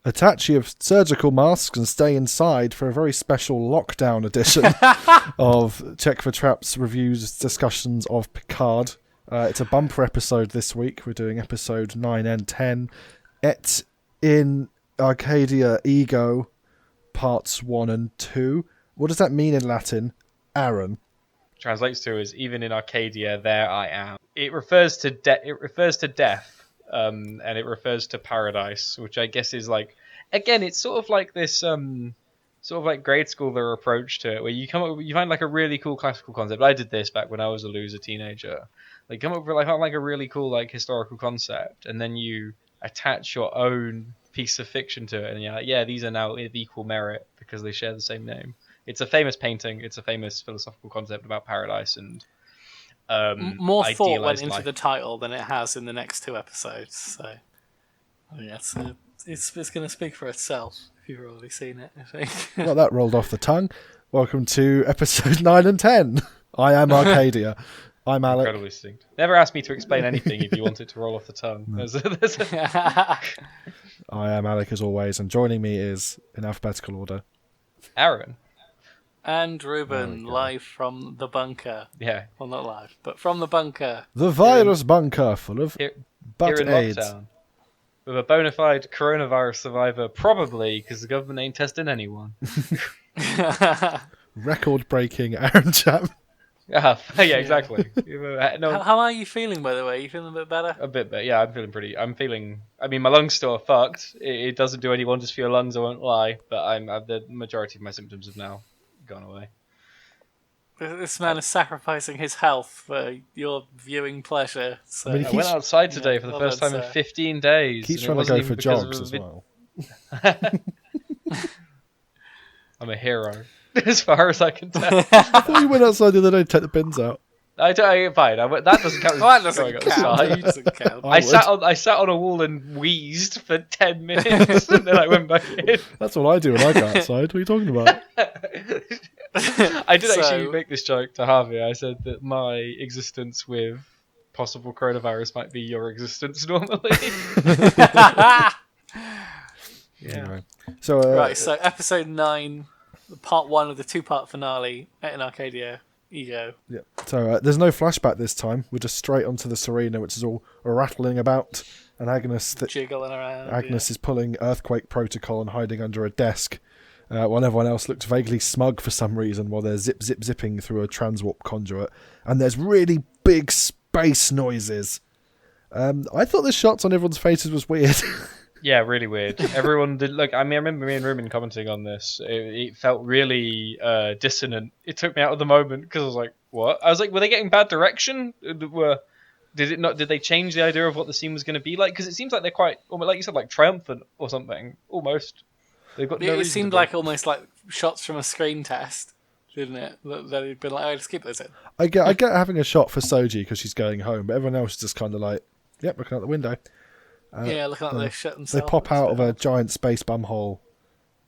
attach your surgical masks and stay inside for a very special lockdown edition of Check for Traps reviews, discussions of Picard. It's a bumper episode this week. We're doing episode 9 and 10. Et in Arcadia Ego, parts 1 and 2. What does that mean in Latin, Aaron? Translates to is even in Arcadia, there I am. It refers to death. And it refers to paradise, which I guess is like, again, it's sort of like this, sort of like grade schooler approach to it, where you find like a really cool classical concept. I did this back when I was a loser teenager. Like, come up with like a really cool like historical concept, and then you attach your own piece of fiction to it, and you're like, yeah, these are now of equal merit because they share the same name. It's a famous painting. It's a famous philosophical concept about paradise and. More thought went into life. The title than it has in the next 2 episodes. So, yeah, it's going to speak for itself if you've already seen it, I think. Well, that rolled off the tongue. Welcome to episode 9 and 10. I am Arcadia. I'm Alec. Incredibly distinct. Never asked me to explain anything if you want it to roll off the tongue. No. I am Alec as always, and joining me is, in alphabetical order, Aaron. And Rueben, live from the bunker. Yeah. Well, not live, but from the bunker. the virus bunker full of butt here in AIDS. lockdown. With a bona fide coronavirus survivor, probably, because the government ain't testing anyone. Record-breaking Aaron Chapman. Yeah, exactly. No, How are you feeling, by the way? You feeling a bit better? a bit, but yeah, I mean, my lungs still are fucked. It doesn't do any wonders for your lungs, I won't lie, but the majority of my symptoms have now gone away. This man is sacrificing his health for your viewing pleasure. So. I mean, I went outside today for the first time in 15 days. Keeps and trying it to go wasn't for even because jogs of as well. I'm a hero, as far as I can tell. I thought you went outside the other day to take the bins out. Fine. That doesn't count. That doesn't count. Outside. That doesn't count. I sat on a wall and wheezed for 10 minutes, and then I went back in. That's what I do when I go outside. What are you talking about? I did actually make this joke to Harvey. I said that my existence with possible coronavirus might be your existence normally. Yeah. Anyway. So, right, so episode 9, part 1 of the 2-part finale in Arcadia Ego. Yeah. So there's no flashback this time. We're just straight onto the Serena, which is all rattling about, and Agnes jiggling around. Agnes is pulling earthquake protocol and hiding under a desk, while everyone else looks vaguely smug for some reason while they're zipping through a transwarp conduit, and there's really big space noises. I thought the shots on everyone's faces was weird. Yeah, really weird. Everyone did look. I mean, I remember me and Ruben commenting on this. It felt really dissonant. It took me out of the moment because I was like, "What?" I was like, "Were they getting bad direction? Did they change the idea of what the scene was going to be like? Because it seems like they're quite, like you said, like triumphant or something. Almost. They've got no It reason seemed to like almost like shots from a screen test, didn't it? That had been like, "Oh, just keep those in." I get having a shot for Soji because she's going home, but everyone else is just kind of like, "Yep, looking out the window." Looking like they shut themselves. They pop out of a giant space bumhole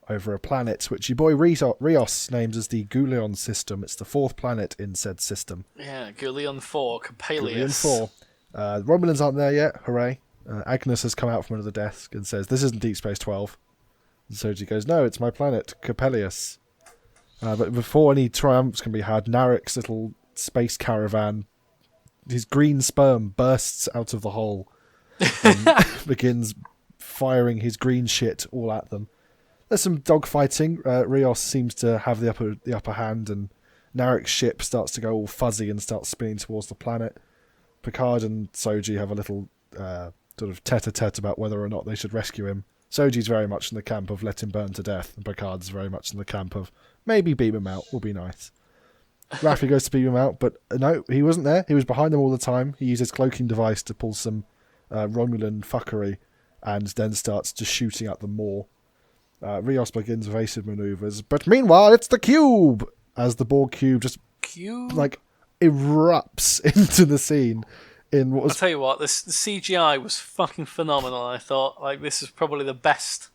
over a planet, which your boy Rios names as the Goulion system. It's the 4th planet in said system. Yeah, Goulion 4, Capalius. Goulion 4. The Romulans aren't there yet, hooray. Agnes has come out from under the desk and says, "This isn't Deep Space 12. And Soji goes, "No, it's my planet, Capalius." But before any triumphs can be had, Narek's little space caravan, his green sperm bursts out of the hole and begins firing his green shit all at them. There's some dogfighting. Rios seems to have the upper hand, and Narek's ship starts to go all fuzzy and starts spinning towards the planet. Picard and Soji have a little sort of tete-a-tete about whether or not they should rescue him. Soji's very much in the camp of let him burn to death, and Picard's very much in the camp of maybe beam him out, will be nice. Raffi goes to beam him out, but no, he wasn't there. He was behind them all the time. He used his cloaking device to pull some Romulan fuckery, and then starts just shooting at them more. Rios begins evasive maneuvers, but meanwhile it's the cube! As the Borg cube just like erupts into the scene in what was... I'll tell you what, the CGI was fucking phenomenal. I thought, like, this is probably the best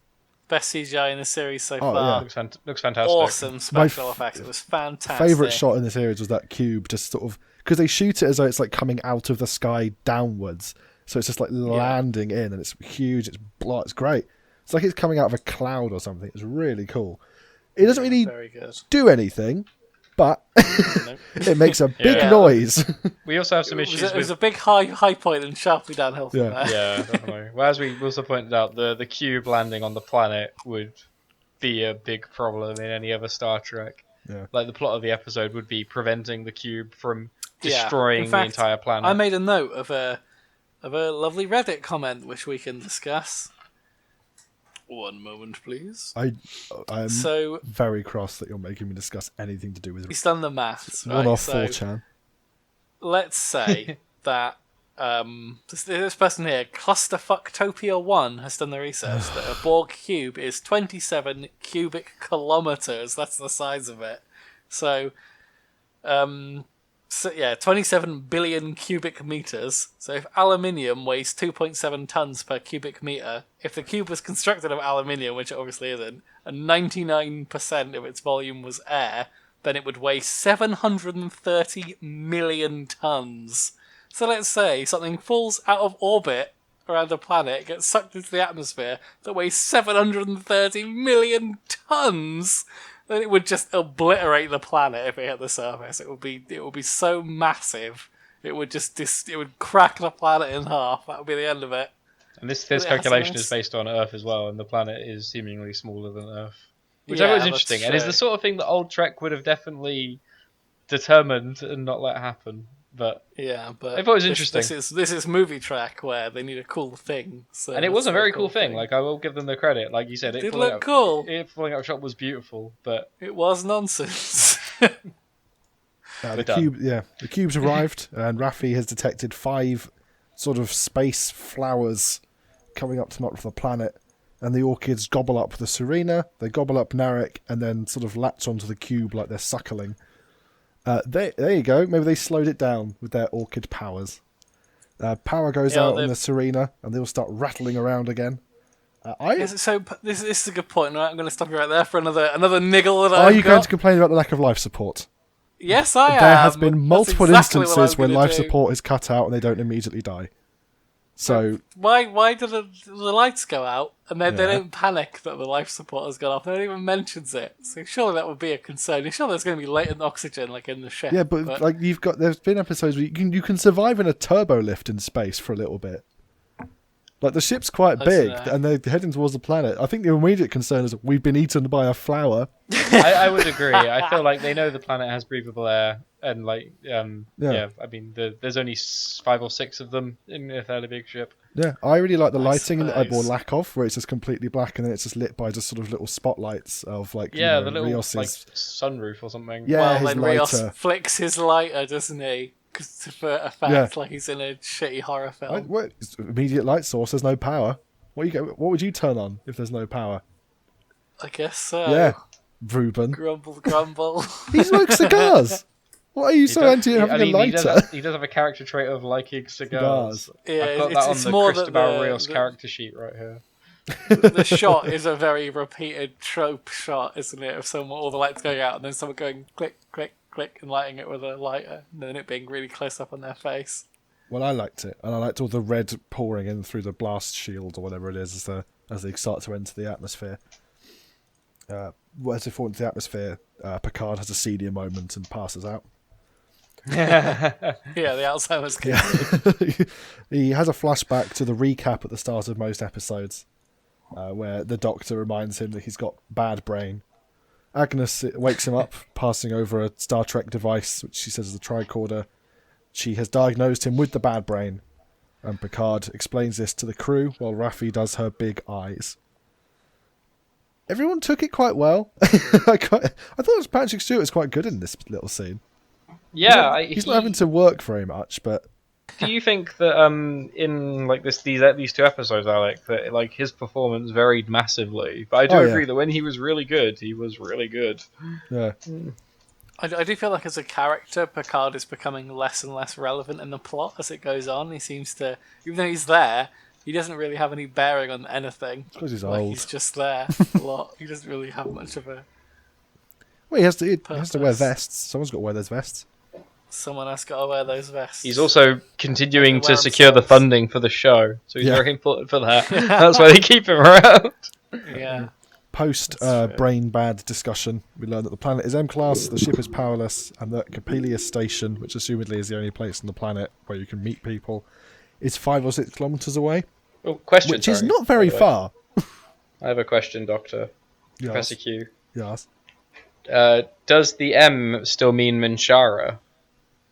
CGI in the series so far. Yeah. Looks fantastic. Awesome special effects. It was fantastic. Favourite shot in the series was that cube just sort of... Because they shoot it as though it's like coming out of the sky downwards. So it's just like landing in, and it's huge. It's great. It's like it's coming out of a cloud or something. It's really cool. It doesn't really Very good. do anything, but Nope. it makes a big Yeah. noise. We also have some It issues was with. a big high point and sharply downhill from Yeah. there. Yeah, definitely. Well, as we also pointed out, the cube landing on the planet would be a big problem in any other Star Trek. Yeah. Like the plot of the episode would be preventing the cube from Yeah. destroying In fact, the entire planet. I made a note of a lovely Reddit comment which we can discuss. One moment, please. I'm So very cross that you're making me discuss anything to do with he's done the maths. one Right? off So 4chan. let's say that this person here, Clusterfucktopia1, has done the research that a Borg cube is 27 cubic kilometers. That's the size of it. So, 27 billion cubic meters. So if aluminium weighs 2.7 tons per cubic meter, if the cube was constructed of aluminium, which it obviously isn't, and 99% of its volume was air, then it would weigh 730 million tons. So let's say something falls out of orbit around a planet, gets sucked into the atmosphere, that weighs 730 million tons. Then it would just obliterate the planet if it hit the surface. It would be so massive. It would it would crack the planet in half. That would be the end of it. And this Yeah, calculation so is based on Earth as well, and the planet is seemingly smaller than Earth. Which Yeah, I thought was that's interesting, and is true. the sort of thing that old Trek would have definitely determined and not let happen. But Yeah, but I thought it was this- interesting. This is movie track where they need a cool thing. So and it was a that's very cool thing. Like, I will give them the credit. Like you said, it did look cool. It falling out of shot was beautiful, but It was nonsense. The We're done. the cube's arrived, and Raffi has detected 5 sort of space flowers coming up to knock the planet, and the orchids gobble up the Serena, they gobble up Narek, and then sort of latch onto the cube like they're suckling. There you go. Maybe they slowed it down with their orchid powers. Power goes Yeah, out they- on the Serena, and they'll start rattling around again. So this is a good point. Right? I'm going to stop you right there for another niggle that Are I've you got. going to complain about the lack of life support? Yes, I am. There has been That's multiple exactly what I was instances where gonna life do. support is cut out and they don't immediately die. So Why do the lights go out and then they Yeah. don't panic that the life support has gone off? No one even mentions it. So surely that would be a concern. You're sure there's going to be latent oxygen like in the ship. yeah, but like there's been episodes where you can survive in a turbo lift in space for a little bit. Like the ship's quite I big see. and they're heading towards the planet. I think the immediate concern is we've been eaten by a flower. I would agree. I feel like they know the planet has breathable air, and like, yeah. I mean, there's only 5 or 6 of them in a fairly big ship. Yeah, I really like the I lighting, or suppose. lack of, where it's just completely black and then it's just lit by just sort of little spotlights of like Yeah, the little Rios's. like sunroof or something. Yeah, well, his then Rios lighter. flicks his lighter, doesn't he? 'Cause for effect, Yeah. like he's in a shitty horror film. What? It's immediate light source. There's no power. What would you turn on if there's no power? I guess so. Yeah, Ruben. Grumble, grumble. He smokes cigars. What are you so anti having a lighter? He does have a character trait of liking Cigars. cigars. Yeah, I've got it's- that it's on more the that Cristobal the- Rios the- character sheet right here. The shot is a very repeated trope shot, isn't it? Of someone, all the lights going out, and then someone going click, click, click, and lighting it with a lighter, and then it being really close up on their face. Well, I liked it, and I liked all the red pouring in through the blast shield or whatever it is as they start to enter the atmosphere. As they fall into the atmosphere, Picard has a senior moment and passes out. Yeah, the Alzheimer's kid. Yeah. He has a flashback to the recap at the start of most episodes, where the Doctor reminds him that he's got bad brain. Agnes wakes him up, passing over a Star Trek device, which she says is a tricorder. She has diagnosed him with the bad brain, and Picard explains this to the crew while Raffi does her big eyes. Everyone took it quite well. I thought Patrick Stewart was quite good in this little scene. Yeah, He's not having to work very much, but Do you think that in like these 2 episodes, Alec, that like his performance varied massively? But I do agree that when he was really good, he was really good. yeah. I do feel like as a character, Picard is becoming less and less relevant in the plot as it goes on. He seems to, even though he's there, he doesn't really have any bearing on anything. It's because he's Like old. he's just there a lot. He doesn't really have much of a. Well, he has to wear Purpose. vests. Someone's got to wear those vests. Someone has got to wear those vests. He's also continuing Wear to 'em secure the themselves. funding for the show, so he's Yeah. very important for that. That's why they keep him around. Yeah. Post That's true. brain bad discussion, we learn that the planet is M-class, the ship is powerless, and that Capelius Station, which assumedly is the only place on the planet where you can meet people, is 5 or 6 kilometres away, Oh, question. which is sorry, not very by the way. far. I have a question, Doctor. Yes. Professor Q. Yes. Does the M still mean Minshara?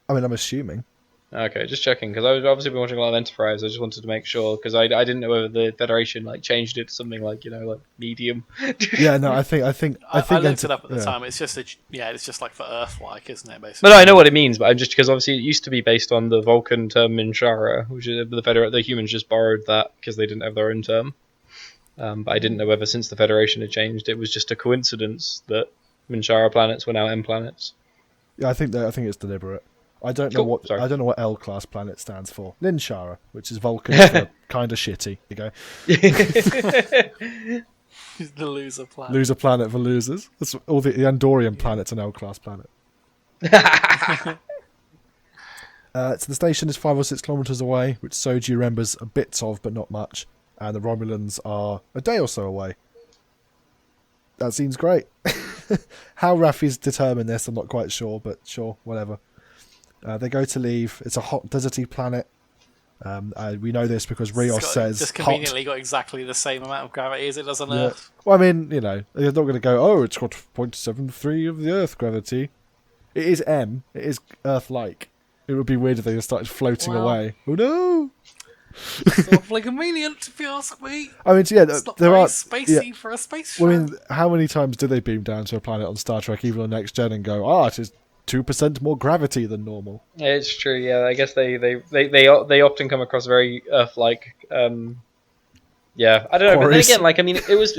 I mean, I'm assuming. Okay, just checking, because I've obviously been watching a lot of Enterprise. I just wanted to make sure, because I didn't know whether the Federation like changed it to something like, like medium. Yeah, no, I think I looked it up at the time. It's just it's just like for Earth-like, isn't it? Basically. But no, I know what it means, but I'm just because obviously it used to be based on the Vulcan term Minshara, which is the humans just borrowed that because they didn't have their own term. But I didn't know whether since the Federation had changed, it was just a coincidence that Minshara planets were now M planets. Yeah, I think it's deliberate. I don't know Cool, sorry. I don't know what L-class planet stands for. Linshara, which is Vulcan for kind of shitty. There you go. The loser planet. Loser planet for losers. That's all the Andorian planet's an L-class planet. So the station is 5 or 6 kilometres away, which Soji remembers bits of, but not much. And the Romulans are a day or so away. That seems great. How Raffi's determined this, I'm not quite sure, but sure, whatever. They go to leave. It's a hot, deserty planet. We know this because Rios says just conveniently got exactly the same amount of gravity as it does on Earth. Well, I mean, they're not going to go, oh, it's got 0.73 of the Earth gravity. It is M. It is Earth-like. It would be weird if they just started floating away. Oh, no! It's awfully convenient, if you ask me. I mean, yeah, It's not there very are spacey for a space ship. Well, I mean, how many times do they beam down to a planet on Star Trek, even on Next Gen, and go, it is 2% more gravity than normal? Yeah, it's true. Yeah, I guess they often come across very Earth-like. Yeah, I don't know. Quarries. But then again, like, I mean, is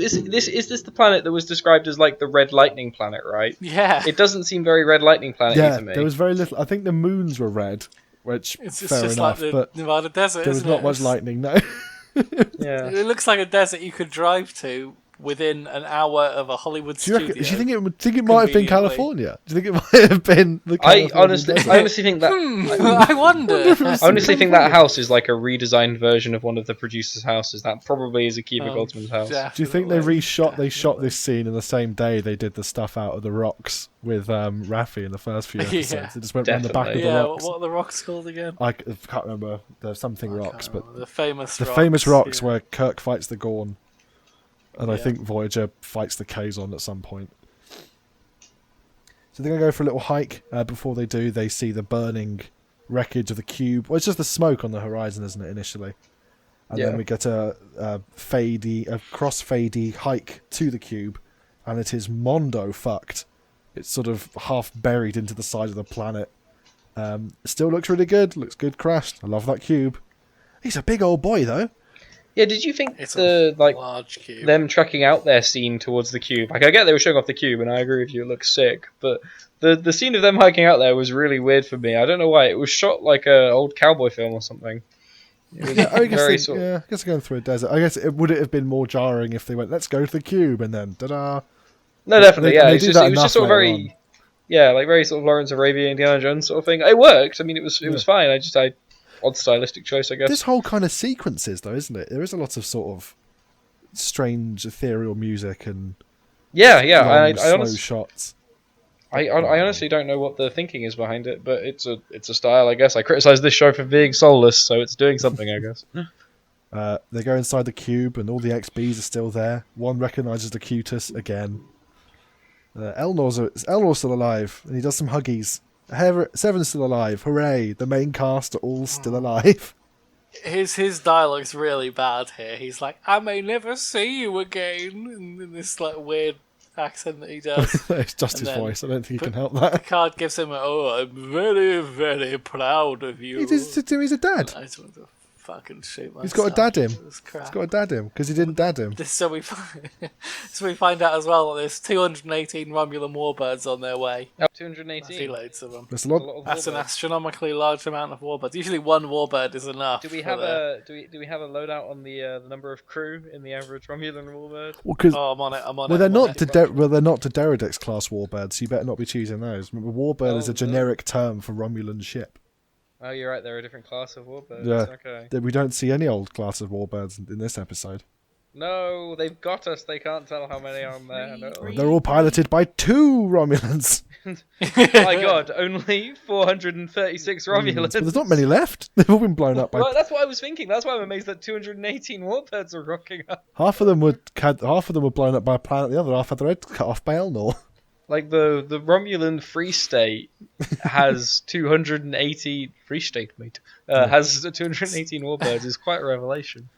this the planet that was described as like the Red Lightning planet, right? Yeah. It doesn't seem very Red Lightning planet to me. There was very little. I think the moons were red, which It's fair just enough, like the but Nevada desert, there was isn't not it? much lightning. No. Yeah. It looks like a desert you could drive to within an hour of a Hollywood Do you studio. think it might have been Conveniently. California? Do you think it might have been the I Californian honestly desert? think that. I wonder. I honestly think that house is like a redesigned version of one of the producers' houses. That probably is a Cubic Ultimate's house. Do you think they shot this scene in the same day they did the stuff out of the rocks with Raffi in the first few episodes? Yeah. They just went around the back of the Yeah, rocks. what are the rocks called again? I can't remember. There's something rocks, but The famous the rocks. famous rocks yeah. where Kirk fights the Gorn, and I Yeah. think Voyager fights the Kazon at some point. So they're going to go for a little hike. Before they do, they see the burning wreckage of the cube. Well, it's just the smoke on the horizon, isn't it, initially? And then we get a cross-fadey hike to the cube, and it is mondo fucked. It's sort of half buried into the side of the planet. Still looks really good. Looks good crashed. I love that cube. He's a big old boy, though. Yeah, did you think It's the a like large cube. them trekking out their scene towards the cube? Like, I get they were showing off the cube, and I agree with you, it looks sick. But the scene of them hiking out there was really weird for me. I don't know why. It was shot like an old cowboy film or something. It was I guess very I guess they're going through a desert. I guess would it have been more jarring if they went, let's go to the cube, and then ta-da. No, definitely, And yeah. they It do was that just sort of enough very, later on. yeah, like very sort of Lawrence of Arabia, Indiana Jones sort of thing. It worked. I mean, it was fine. I odd stylistic choice, I guess. This whole kind of sequences, though, isn't it? There is a lot of sort of strange ethereal music and Yeah. long, I slow honestly, shots. I honestly don't know what the thinking is behind it, but it's a style, I guess. I criticize this show for being soulless, so it's doing something, I guess. They go inside the cube, and all the XBs are still there. One recognises the Cutus again. Elnor's still alive, and he does some huggies. Seven's still alive. Hooray! The main cast are all still alive. His dialogue's really bad here. He's like, I may never see you again, in this like weird accent that he does. It's just And his then voice. I don't think he can help that. Picard gives him I'm very, very proud of you. He's a dad. I just want to fucking shoot myself. He's got to dad him. This crap. He's got to dad him because he didn't dad him. So we find out as well that there's 218 Romulan warbirds on their way. Up I see 218. loads of them. There's a That's a lot. lot of That's an warbirds. astronomically large amount of warbirds. Usually one warbird is enough. Do we for have the- do we have a loadout on the number of crew in the average Romulan warbird? Well, because Oh, I'm on it. well, they're not they're not Dederidex class warbirds, so you better not be choosing those. Remember, warbird is a generic term for Romulan ship. Oh, you're right. They're a different class of warbirds. Yeah. Okay. We don't see any old class of warbirds in this episode. No, they've got us. They can't tell how many are on there. No. They're all piloted by 2 Romulans. My God, only 436 Romulans. But there's not many left. They've all been blown up by... Well, that's what I was thinking. That's why I'm amazed that 218 warbirds are rocking up. Half of them were blown up by a planet. The other half had their heads cut off by Elnor. Like the Romulan Free State has 280 Free State, mate. Has 218 warbirds. Is quite a revelation.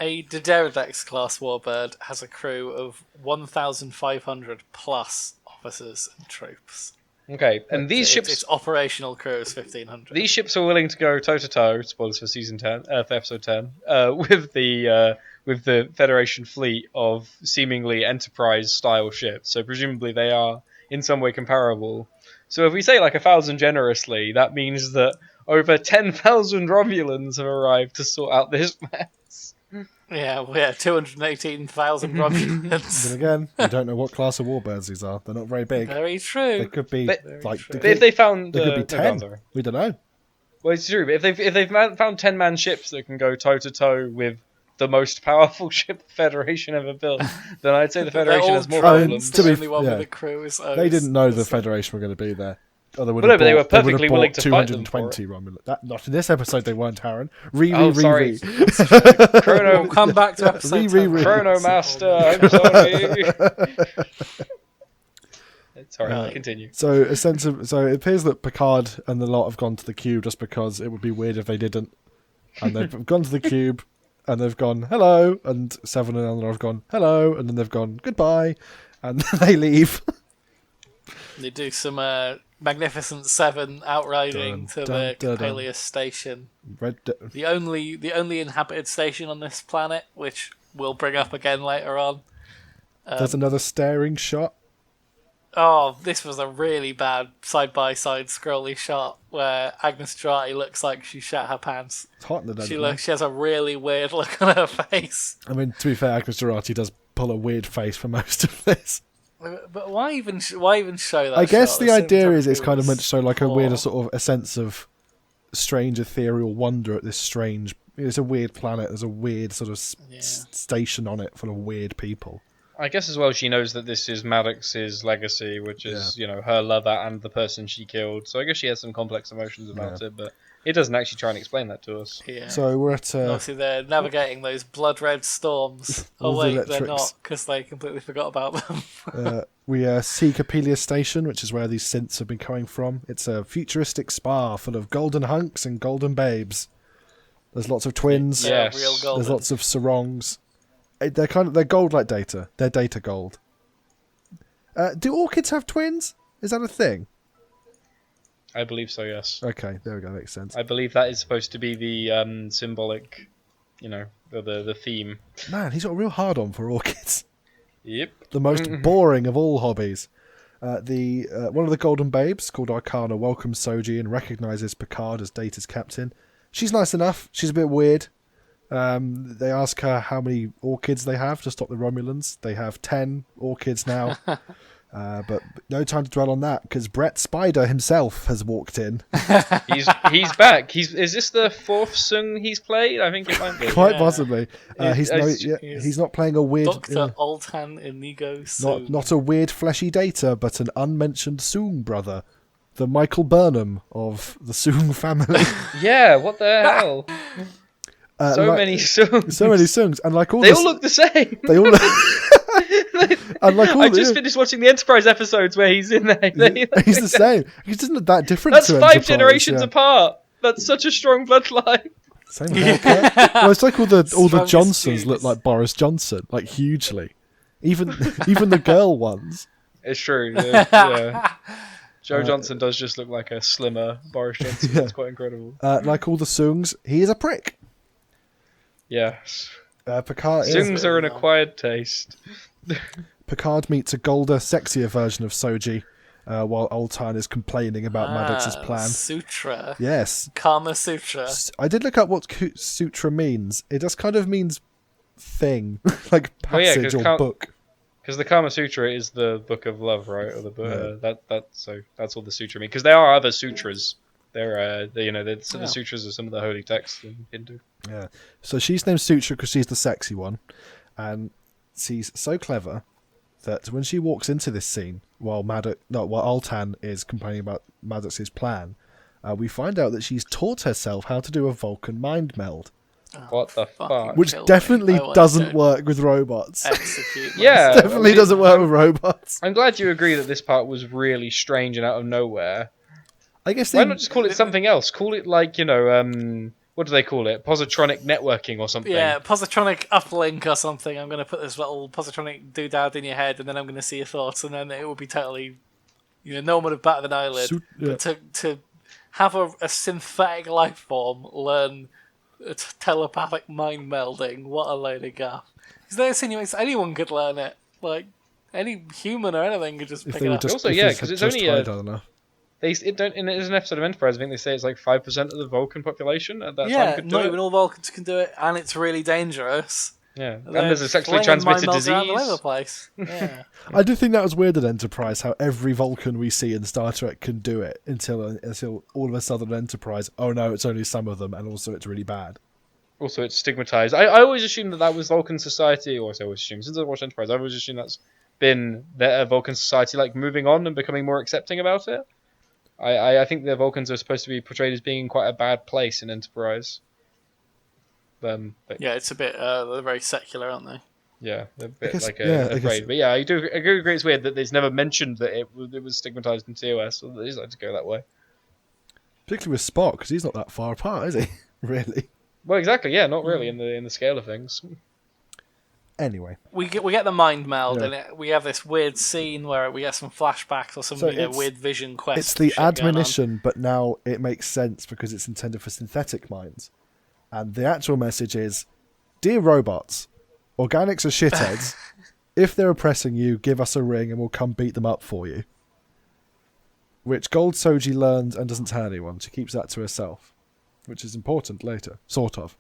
A Dederidex class warbird has a crew of 1,500 plus officers and troops. Okay, and these ships... Its operational crew is 1,500. These ships are willing to go toe-to-toe, spoilers for season 10, for episode 10, with the Federation fleet of seemingly Enterprise-style ships. So presumably they are in some way comparable. So if we say like 1,000 generously, that means that over 10,000 Romulans have arrived to sort out this mess. Yeah, 218,000 Romulans. Then again, we don't know what class of warbirds these are. They're not very big. Very true. They could be But if they found... They could be 10. sorry. We don't know. Well, it's true, but if they've found 10-man ships that can go toe-to-toe with the most powerful ship the Federation ever built, then I'd say the Federation has more problems. to The be- only one yeah. with a crew is They didn't know the Federation were going to be there. Or they would Well, no, have but they were bought- would have perfectly willing bought to fight them for 220 Romulans. Not in this episode, they weren't, Aaron. Sorry. We'll come back to episode 10. Chrono Master, I'm sorry. Sorry, continue. So it appears that Picard and the lot have gone to the cube just because it would be weird if they didn't. And they've gone to the cube, and they've gone, hello, and Seven and Eleanor have gone, hello, and then they've gone, goodbye, and they leave. They do some Magnificent Seven outriding to the Coppelius station. The only inhabited station on this planet, which we'll bring up again later on. There's another staring shot. Oh, this was a really bad side-by-side scrolly shot where Agnes Jurati looks like she shat her pants. It's hot in the She has a really weird look on her face. I mean, to be fair, Agnes Jurati does pull a weird face for most of this. But why even show that? I guess shot? the That idea seems is it's kind of meant to show like a poor. weird sort of a sense of strange ethereal wonder at this strange... It's a weird planet. There's a weird sort of station on it full of weird people. I guess as well she knows that this is Maddox's legacy, which is, her lover and the person she killed. So I guess she has some complex emotions about it, but it doesn't actually try and explain that to us. Yeah. So we're at... Obviously they're navigating those blood-red storms. Oh All the wait, they're electrics. not, because they completely forgot about them. We see Coppelius Station, which is where these synths have been coming from. It's a futuristic spa full of golden hunks and golden babes. There's lots of twins. Yes. Real golden. There's lots of sarongs. They're gold like Data. They're Data gold. Do orchids have twins? Is that a thing? I believe so, yes. Okay, there we go. Makes sense. I believe that is supposed to be the symbolic, the theme. Man, he's got a real hard on for orchids. Yep. The most boring of all hobbies. One of the golden babes, called Arcana, welcomes Soji and recognises Picard as Data's captain. She's nice enough. She's a bit weird. They ask her how many orchids they have to stop the Romulans. They have 10 orchids now. But no time to dwell on that because Brett Spider himself has walked in. He's back. Is this the fourth Soong he's played? I think it might be. Quite possibly. He's- He's not playing a weird... Dr. Altan Inigo Soong. Not a weird fleshy Data, but an unmentioned Soong brother. The Michael Burnham of the Soong family. Yeah, what the hell? Many Soongs. So many Soongs. And like all They all look the same. They all and like all I just finished watching the Enterprise episodes where he's in there. He's the same. He doesn't look that different That's to 5 Enterprise, generations apart. That's such a strong bloodline. Same haircut. Well, it's like all the Strongest Johnsons fuse. look like Boris Johnson, like hugely. Even the girl ones. It's true. Yeah. Joe Johnson does just look like a slimmer Boris Johnson. That's quite incredible. Like all the Soongs, he is a prick. Yes. Picard Soongs are an acquired taste. Picard meets a golder, sexier version of Soji, while Altan is complaining about Maddox's plan. Sutra. Yes. Kama Sutra. I did look up what sutra means. It just kind of means thing, like passage or book. Because the Kama Sutra is the book of love, right? Or the book, that's all the sutra means. Because there are other sutras The sutras are some of the holy texts in Hindu. Yeah. So she's named Sutra because she's the sexy one, and she's so clever that when she walks into this scene, while Altan is complaining about Maddox's plan, we find out that she's taught herself how to do a Vulcan mind meld. What the fuck? Which definitely doesn't work with robots. Execute. Yeah, Definitely doesn't work with robots. I'm glad you agree that this part was really strange and out of nowhere. I guess Why not just call it something else? Call it what do they call it? Positronic networking or something. Yeah, positronic uplink or something. I'm going to put this little positronic doodad in your head, and then I'm going to see your thoughts, and then it will be totally, no one would have batted an eyelid. Yeah. But to have a synthetic life form learn telepathic mind melding, what a load of guff. Because they're insinuating anyone could learn it. Like, any human or anything could just pick it up. Also, yeah, because it's only in an episode of Enterprise, I think they say it's like 5% of the Vulcan population at that time could do not it. even all Vulcans can do it, and it's really dangerous. Yeah, and there's a sexually transmitted disease. All over the place. Yeah. I do think that was weird at Enterprise, how every Vulcan we see in Star Trek can do it until all of a sudden Enterprise, oh no, it's only some of them, and also it's really bad. Also, it's stigmatized. I always assumed that was Vulcan society, or I always assumed, since I watched Enterprise, I always assumed that's been the Vulcan society like moving on and becoming more accepting about it. I think the Vulcans are supposed to be portrayed as being in quite a bad place in Enterprise. But yeah, it's a bit. They're very secular, aren't they? Yeah, they're a bit afraid. But yeah, I do agree. It's weird that it's never mentioned that it was stigmatized in TOS, or that it's like to go that way. Particularly with Spock, because he's not that far apart, is he? Really? Well, exactly. Yeah, not really in the scale of things. Anyway, we get the mind meld, and we have this weird scene where we get some flashbacks or some weird vision quest. It's the admonition, but now it makes sense because it's intended for synthetic minds, and the actual message is, "Dear robots, organics are shitheads. If they're oppressing you, give us a ring, and we'll come beat them up for you." Which Gold Soji learns and doesn't tell anyone. She keeps that to herself, which is important later, sort of.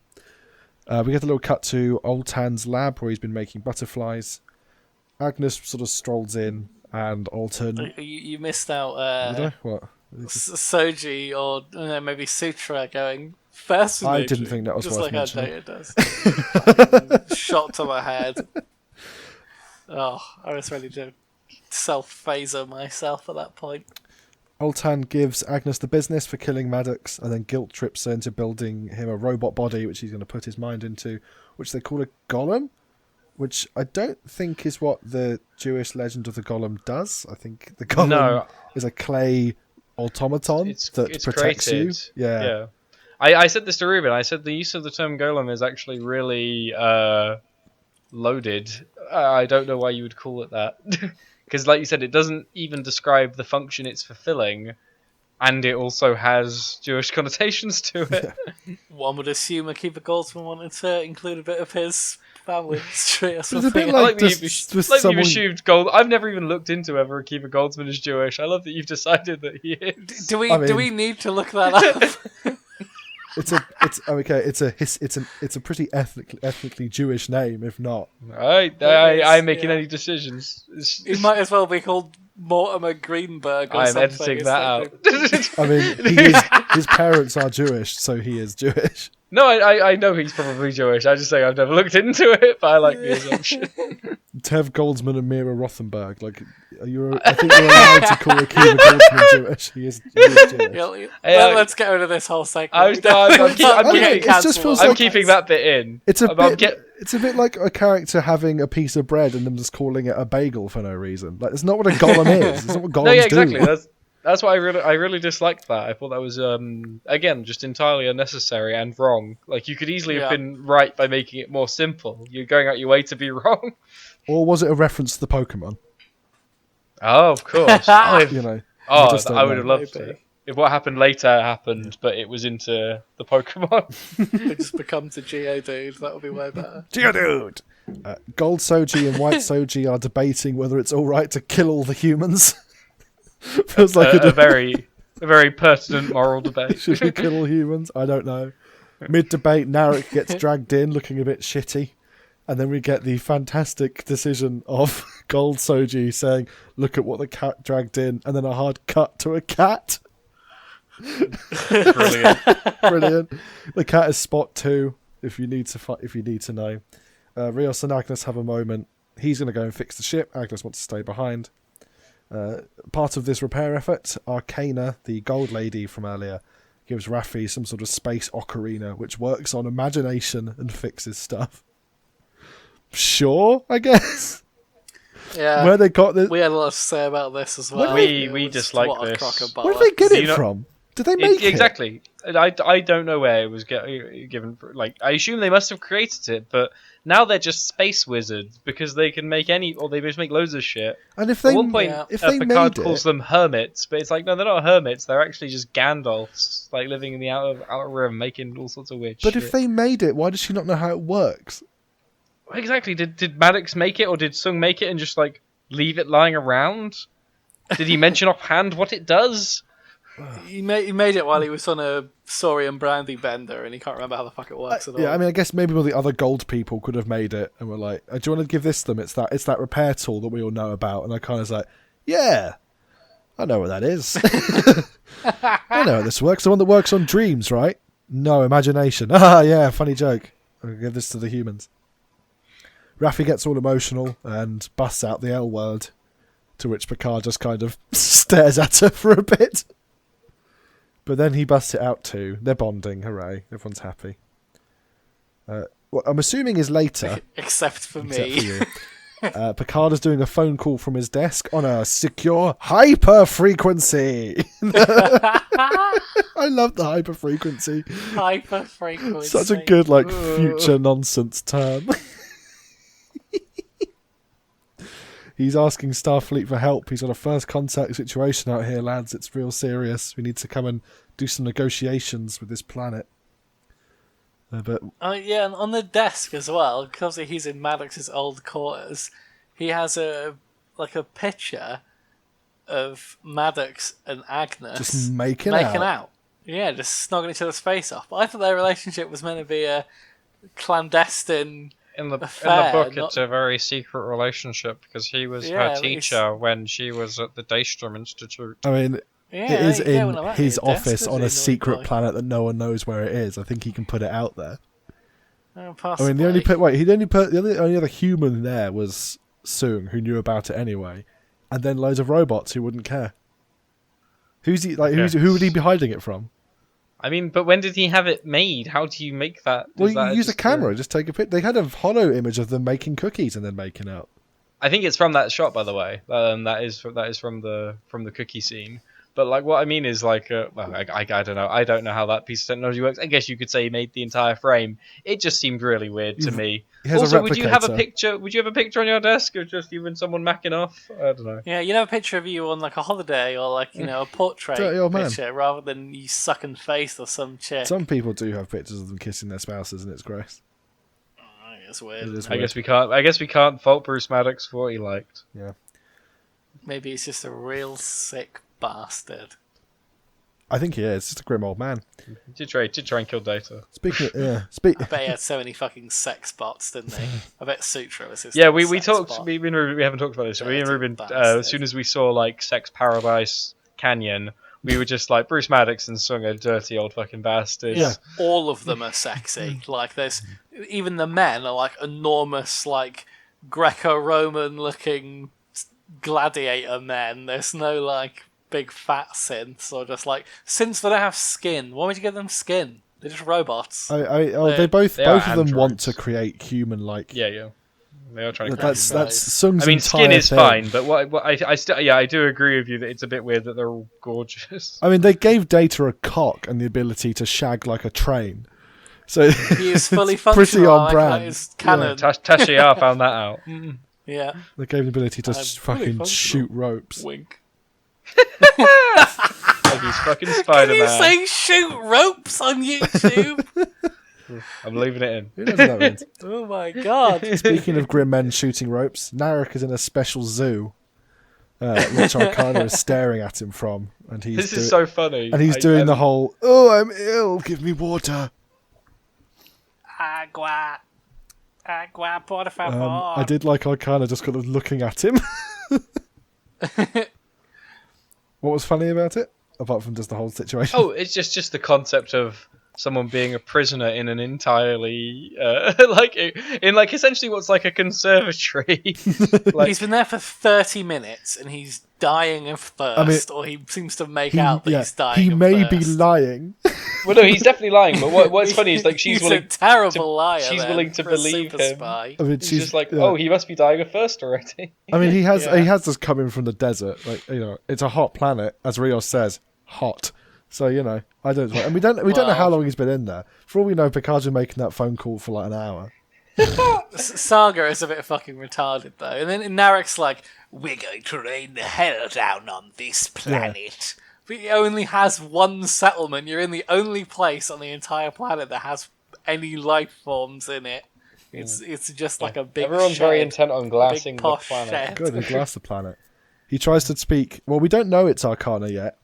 We get a little cut to Old Tan's lab where he's been making butterflies. Agnes sort of strolls in, and Altan... You missed out Did I? What? Soji or maybe Sutra going, fascinating. I didn't think that was just worth like mentioning. Our data does. Shot to the head. Oh, I was ready to self-phaser myself at that point. Altan gives Agnes the business for killing Maddox, and then guilt trips her into building him a robot body, which he's going to put his mind into, which they call a golem, which I don't think is what the Jewish legend of the golem does. I think the golem is a clay automaton that protects created. You. Yeah. I said this to Ruben. I said the use of the term golem is actually really loaded. I don't know why you would call it that. Because, like you said, it doesn't even describe the function it's fulfilling, and it also has Jewish connotations to it. One would assume Akiva Goldsman wanted to include a bit of his family history or something. It's a bit like you've assumed I've never even looked into whether Akiva Goldsman is Jewish. I love that you've decided that he is. Do we need to look that up? It's a pretty ethnically Jewish name, if not. I'm making any decisions. It might as well be called Mortimer Greenberg or something. I'm editing that out. I mean, his parents are Jewish, so he is Jewish. No, I know he's probably Jewish. I just say I've never looked into it, but I like the assumption. Tev Goldsman and Mira Rothenberg. Like, I think you're allowed to call Akiva Goldsman Jewish. He is Jewish. Let's get rid of this whole segment. I'm keeping that bit in. It's a bit like a character having a piece of bread and them just calling it a bagel for no reason. Like, it's not what a golem is. It's not what golems exactly. do. That's why I really disliked that. I thought that was again just entirely unnecessary and wrong. Like, you could easily have been right by making it more simple. You're going out your way to be wrong. Or was it a reference to the Pokemon? Oh, of course. I would have loved it. If what happened later happened, but it was into the Pokemon. It just becomes a Geodude. That would be way better. Geodude! Gold Soji and White Soji are debating whether it's alright to kill all the humans. Feels like a very pertinent moral debate. Should we kill all humans? I don't know. Mid-debate, Narek gets dragged in, looking a bit shitty. And then we get the fantastic decision of Gold Soji saying, "Look at what the cat dragged in," and then a hard cut to a cat. Brilliant. Brilliant. The cat is Spot 2. If you need to know, Rios and Agnes have a moment. He's going to go and fix the ship. Agnes wants to stay behind. Part of this repair effort, Arcana, the gold lady from earlier, gives Raffi some sort of space ocarina, which works on imagination and fixes stuff. Sure, I guess. Yeah. Where they got this? We had a lot to say about this as well. We dislike this. Where did they get it from? Did they make it? Exactly. I don't know where it was given. Like, I assume they must have created it, but now they're just space wizards because they can make or they just make loads of shit. And if they, at one point, if they Picard made calls them hermits, but it's like, no, they're not hermits. They're actually just Gandalfs, like living in the outer rim, making all sorts of weird shit. But if they made it, why does she not know how it works? Exactly. Did Maddox make it, or did Soong make it and just like leave it lying around? Did he mention offhand what it does? He made it while he was on a Saurian brandy bender, and he can't remember how the fuck it works at all. Yeah, I mean, I guess maybe all the other gold people could have made it, and were like, "Do you want to give this to them? It's that repair tool that we all know about." And I kind of was like, "Yeah, I know what that is. I know how this works. The one that works on dreams, right? No, imagination. Ah, yeah, funny joke. I'll give this to the humans." Raffi gets all emotional and busts out the L word, to which Picard just kind of stares at her for a bit. But then he busts it out too. They're bonding, hooray! Everyone's happy. What I'm assuming is later, except for me. except for you. Picard is doing a phone call from his desk on a secure hyper frequency. I love the hyper frequency. Hyper frequency. Such a good future nonsense term. He's asking Starfleet for help. He's on a first contact situation out here, lads. It's real serious. We need to come and do some negotiations with this planet. Yeah, and on the desk as well, because he's in Maddox's old quarters, he has a picture of Maddox and Agnes just making out. Yeah, just snogging each other's face off. But I thought their relationship was meant to be a clandestine in the affair, book. It's a very secret relationship because he was her teacher when she was at the Daystrom Institute. I mean, it is in his office on a secret planet that no one knows where it is. I think he can put it out there. Possibly. I mean, the only other human there was Soong, who knew about it anyway, and then loads of robots who wouldn't care. Who would he be hiding it from? I mean, but when did he have it made? How do you make that? Well, you use a camera, just take a picture. They had a holo image of them making cookies and then making out. I think it's from that shot, by the way. That is from the cookie scene. But like, what I mean is like, I don't know. I don't know how that piece of technology works. I guess you could say he made the entire frame. It just seemed really weird to me. Also, would you have a picture? Would you have a picture on your desk of just you and someone macking off? I don't know. Yeah, you'd have a picture of you on like a holiday or like a portrait picture rather than you sucking face or some chick. Some people do have pictures of them kissing their spouses, and it's gross. It's weird. It is I weird. guess we can't fault Bruce Maddox for what he liked. Yeah. Maybe he's just a real sick bastard. I think he is. Just a grim old man. Did try and kill Data. Speaking of, I bet he had so many fucking sex bots, didn't he? I bet Sutra was his. Yeah, we talked. We haven't talked about this. Me and Ruben, as soon as we saw like Sex Paradise Canyon, we were just like, Bruce Maddox and Soong are dirty old fucking bastards. Yeah. All of them are sexy. Like there's even the men are like enormous, like Greco-Roman looking gladiator men. There's no like big fat synths or just like synths that don't have skin. Why would you give them skin? They're just robots. They both of them want to create human like. Yeah. They are trying to. That's Soong's. I mean, skin is thing. fine, but what I still I do agree with you that it's a bit weird that they're all gorgeous. I mean, they gave Data a cock and the ability to shag like a train, so he is fully functional. Pretty on brand. Like his canon. Yeah. Tasha Yar found that out. Yeah. They gave the ability to fucking shoot ropes. Wink. Like he's fucking Spider-Man. Can you say shoot ropes on YouTube? I'm leaving it in. Who knows what that means? Oh my god. Speaking of grim men shooting ropes, Narek is in a special zoo, which Arcana is staring at him from, and This is so funny. And he's doing the whole, "Oh, I'm ill. Give me water." Agua, por favor. I did like Arcana just kind of looking at him. What was funny about it? apart from just the whole situation? Oh, it's just the concept of someone being a prisoner in an entirely like essentially what's like a conservatory. Like, He's been there for 30 minutes and he's dying of thirst, or he seems to make out that he's dying he of may thirst. be lying. well, no, he's definitely lying. But what's funny is like she's he's willing. a terrible liar. She's then, willing to for a believe super him. Spy. I mean, She's she's just like, yeah. oh, he must be dying of thirst already. I mean, he has Yeah. just come in from the desert. Like, it's a hot planet, as Rios says, hot. So I don't. And we don't know how long he's been in there. For all we know, Picard's been making that phone call for like an hour. Saga is a bit fucking retarded though, and then Narek's like, "We're going to rain the hell down on this planet." But he only has one settlement. You're in the only place on the entire planet that has any life forms in it. It's just like a big. Everyone's shed, very intent on glassing big the posh planet. shed. Good, he glassed the planet. He tries to speak. Well, we don't know it's Arcana yet,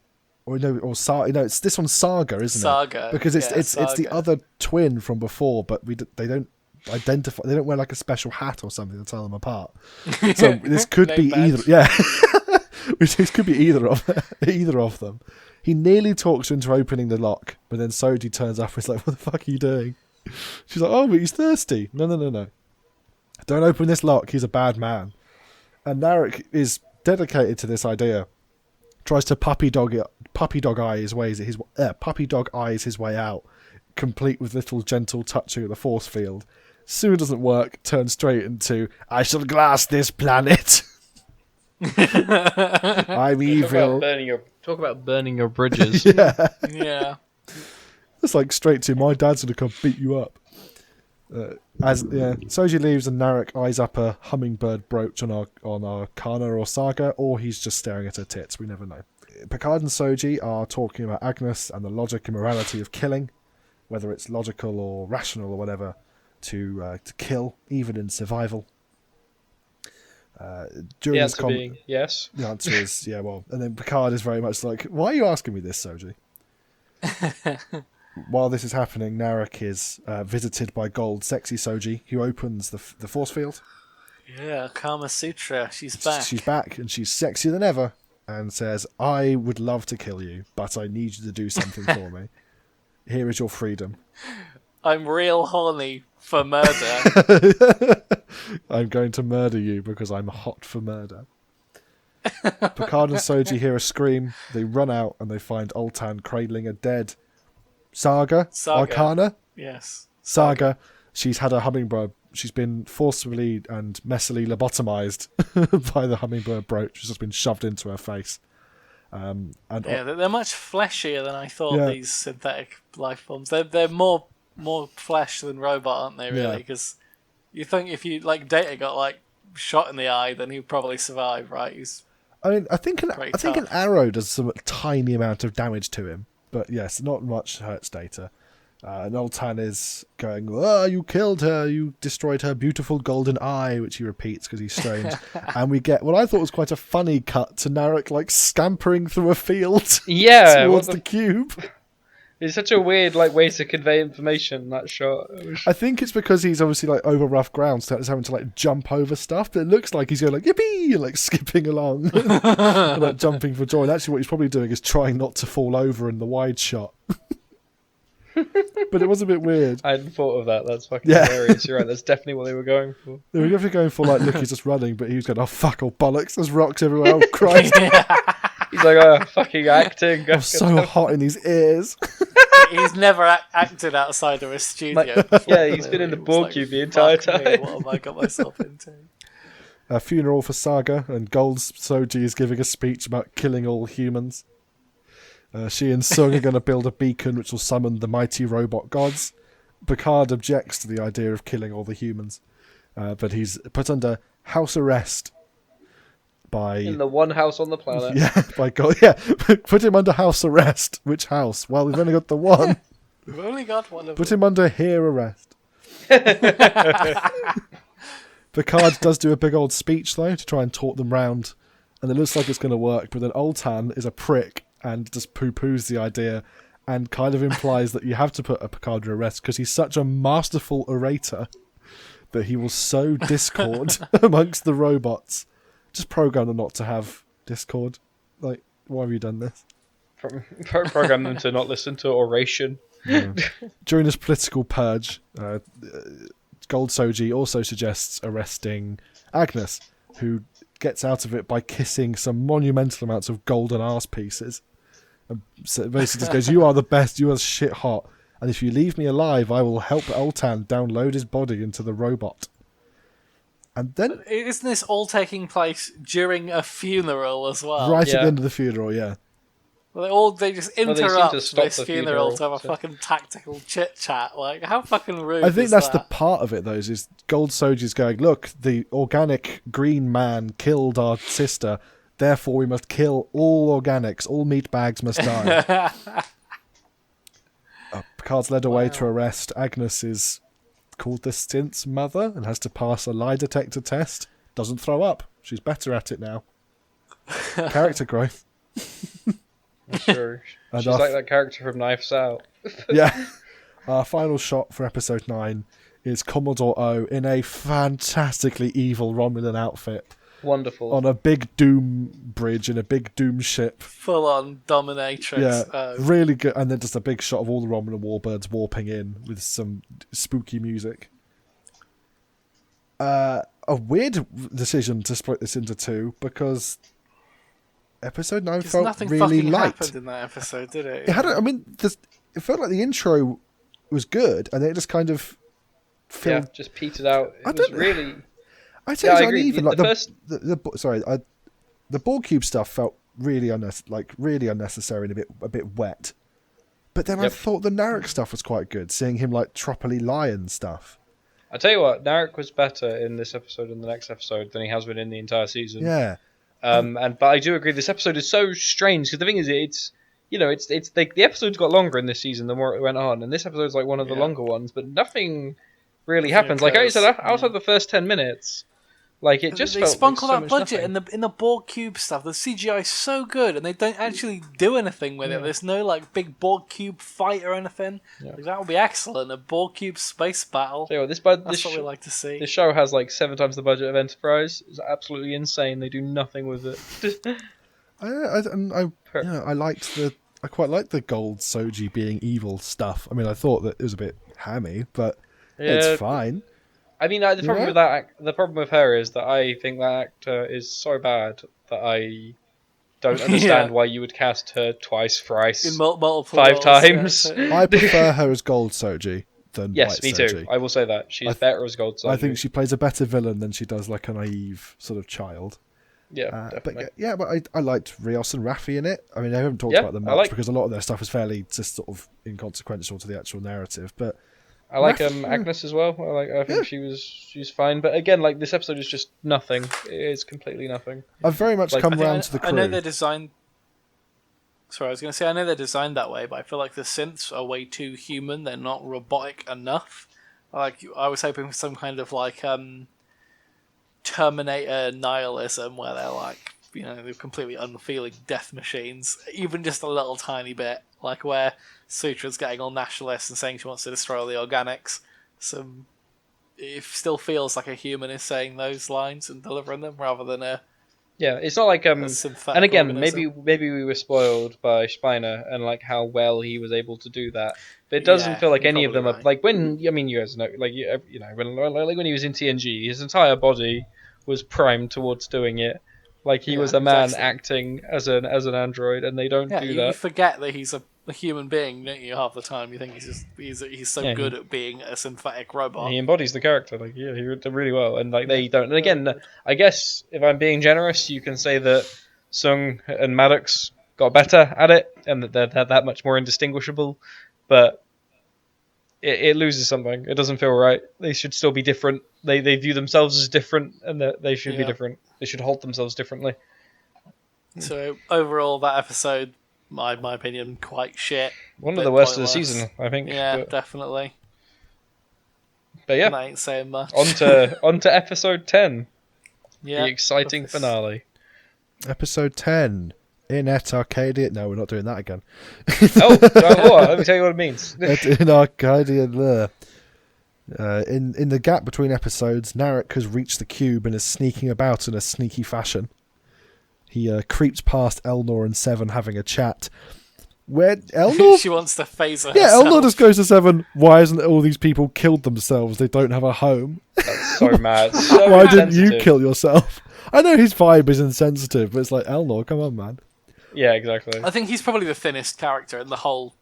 it's this one's Saga, isn't Saga, it? Because it's the Saga. other twin from before, but they don't identify. They don't wear like a special hat or something to tell them apart. So this could be Name either. Yeah, this could be either of them. He nearly talks her into opening the lock, but then Soji turns up and is like, "What the fuck are you doing?" She's like, "Oh, but he's thirsty." No. Don't open this lock. He's a bad man. And Narek is dedicated to this idea. Tries to puppy dog eyes his way out, complete with little gentle touching of the force field. Soon it doesn't work. Turns straight into, "I shall glass this planet." I'm evil. Talk about burning your bridges. Yeah. It's like straight to, "My dad's gonna come beat you up." Soji leaves and Narek eyes up a hummingbird brooch on Arcana or Saga, or he's just staring at her tits. We never know. Picard and Soji are talking about Agnes and the logic and morality of killing, whether it's logical or rational or whatever, to kill, even in survival. During The this answer being yes. the answer is yeah. Well, and then Picard is very much like, "Why are you asking me this, Soji?" While this is happening, Narek is visited by Gold Sexy Soji, who opens the force field. Yeah, Kama Sutra. She's back. She's back, and she's sexier than ever, and says, "I would love to kill you, but I need you to do something for me. Here is your freedom." I'm real horny for murder. "I'm going to murder you because I'm hot for murder." Picard and Soji hear a scream. They run out, and they find Oltan cradling a dead Saga. Arcana. Yes. Saga. She's had a hummingbird. She's been forcibly and messily lobotomized by the hummingbird brooch, which has been shoved into her face. And They're much fleshier than I thought. Yeah. These synthetic life forms. They're more flesh than robot, aren't they? Really? Yeah. Because you think if you like Data got like shot in the eye, then he'd probably survive, right? I think an arrow does some tiny amount of damage to him, but yes, not much hurts Data. And Oltan is going, "Oh, you killed her, you destroyed her beautiful golden eye," which he repeats because he's strange. And we get what I thought was quite a funny cut to Narek like scampering through a field towards the cube. It's such a weird way to convey information, that shot. I think it's because he's obviously like over rough ground, so he's having to like jump over stuff, but it looks like he's going like yippee and like skipping along and like jumping for joy. And actually what he's probably doing is trying not to fall over in the wide shot. But it was a bit weird. I hadn't thought of that. That's fucking hilarious. You're right, that's definitely what they were going for. They were definitely going for like, look, he's just running, but he was going, "Oh fuck, oh bollocks, there's rocks everywhere, oh Christ." He's like, "Oh, fucking acting." I'm so hot in these ears. He's never acted outside of a studio before. Yeah, he's been in the Borg cube the entire "Fuck me, time." what have I got myself into? A funeral for Saga, and Gold Soji is giving a speech about killing all humans. She and Soong are going to build a beacon which will summon the mighty robot gods. Picard objects to the idea of killing all the humans, but he's put under house arrest by... In the one house on the planet. Yeah, by God. Yeah, put him under house arrest. Which house? Well, we've only got the one. We've only got one of Put them. him under here arrest. Picard does do a big old speech, though, to try and talk them round. And it looks like it's going to work, but then Oltan is a prick and just poo-poos the idea and kind of implies that you have to put a Picard under arrest because he's such a masterful orator that he will sow discord amongst the robots. Just program them not to have discord. Like, why have you done this? program them to not listen to oration. Yeah. During this political purge, Gold Soji also suggests arresting Agnes, who gets out of it by kissing some monumental amounts of golden arse pieces. And so basically just goes, "You are the best, you are shit hot, and if you leave me alive, I will help Oltan download his body into the robot." And then... Isn't this all taking place during a funeral as well? Right at the end of the funeral, yeah. Well, they just seem to interrupt stop this the funeral to have a so- fucking tactical chit-chat. Like, how fucking rude I think is that's that? the part of it, though, is Gold Soldier's going, "Look, the organic green man killed our sister, therefore we must kill all organics, all meat bags must die." Picard's led away to arrest Agnes, is called the Stint's mother, and has to pass a lie detector test. Doesn't throw up. She's better at it now. Character growth. I'm sure. And She's like that character from Knives Out. Yeah. Our final shot for episode 9 is Commodore O in a fantastically evil Romulan outfit Wonderful. on a big Doom bridge in a big Doom ship. Full-on dominatrix. Yeah, really good. And then just a big shot of all the Romulan warbirds warping in with some spooky music. A weird decision to split this into two, because episode 9 Because felt nothing really fucking light. happened in that episode, did it? It had, it felt like the intro was good, and then it just kind of Yeah, filled. just petered out. It I was don't- really... I'd say Yeah, it I was agree. uneven. The Like first- the ball cube stuff felt really really unnecessary and a bit wet. But then I Yep. thought the Narek stuff was quite good, seeing him like troppily lie and stuff. I tell you what, Narek was better in this episode and the next episode than he has been in the entire season. Yeah, But I do agree, this episode is so strange, because the thing is, it's the episodes got longer in this season the more it went on, and this episode's like one of the longer ones, but nothing really happens. Like I said, outside the first 10 minutes, like it just they felt spunk like all so that much budget nothing. in the Borg cube stuff. The CGI is so good, and they don't actually do anything with it. There's no like big Borg cube fight or anything. Yeah. Like, that would be excellent. A Borg cube space battle. Tell you what, That's what we like to see. this show has like 7 times the budget of Enterprise. It's absolutely insane. They do nothing with it. I quite liked the Gold Soji being evil stuff. I mean, I thought that it was a bit hammy, but it's fine. I mean, the problem with the problem with her is that I think that actor is so bad that I don't understand why you would cast her twice, thrice, In multiple 5 roles, times. yeah. I prefer her as Gold Soji than Yes, White me Soji. too. I will say that she's better as Gold Soji. I think she plays a better villain than she does like a naive sort of child. Yeah, definitely. But I liked Rios and Raffi in it. I mean, I haven't talked Yeah, about them I much like- because a lot of their stuff is fairly just sort of inconsequential to the actual narrative. But I like Raf- Agnes as well. I think she's fine. But again, like this episode is just nothing. It's completely nothing. I've very much Like, come I think round to the crew. I know they're designed. Sorry, I was going to say I know they're designed that way, but I feel like the synths are way too human. They're not robotic enough. Like I was hoping for some kind of like Terminator nihilism, where they're like they're completely unfeeling death machines. Even just a little tiny bit, like where Sutra's getting all nationalist and saying she wants to destroy all the organics. It still feels like a human is saying those lines and delivering them, rather than a Yeah, it's not like synthetic And again, organism. maybe we were spoiled by Spiner and like how well he was able to do that. But it doesn't Yeah, feel like you're any of them probably are like when you guys know when he was in TNG, his entire body was primed towards doing it. Like he was a man exactly. acting as an android, and they don't do You that. forget that he's a human being, don't you? Half the time, you think he's so Yeah, good at being a synthetic robot. He embodies the character, like he did really well, and like they don't. And again, I guess if I'm being generous, you can say that Soong and Maddox got better at it, and that they're that much more indistinguishable. But it loses something. It doesn't feel right. They should still be different. They view themselves as different, and that they should be different. They should hold themselves differently. So overall, that episode, my opinion, quite shit. One of Bit the worst of the pointless. season, I think. Yeah, definitely. But yeah, That ain't saying much. on to episode 10, yeah, the exciting of this- finale. Episode 10. In Et Arcadia. No, we're not doing that again. Let me tell you what it means. In Arcadia. In the gap between episodes, Narek has reached the cube and is sneaking about in a sneaky fashion. He creeps past Elnor and Seven having a chat, Where Elnor? She wants to phase her. Yeah, herself. Elnor just goes to 7. Why isn't all these people killed themselves? They don't have a home. That's so mad. So Why didn't you insensitive. kill yourself? I know his vibe is insensitive, but it's like, Elnor, come on, man. Yeah, exactly. I think he's probably the thinnest character in the whole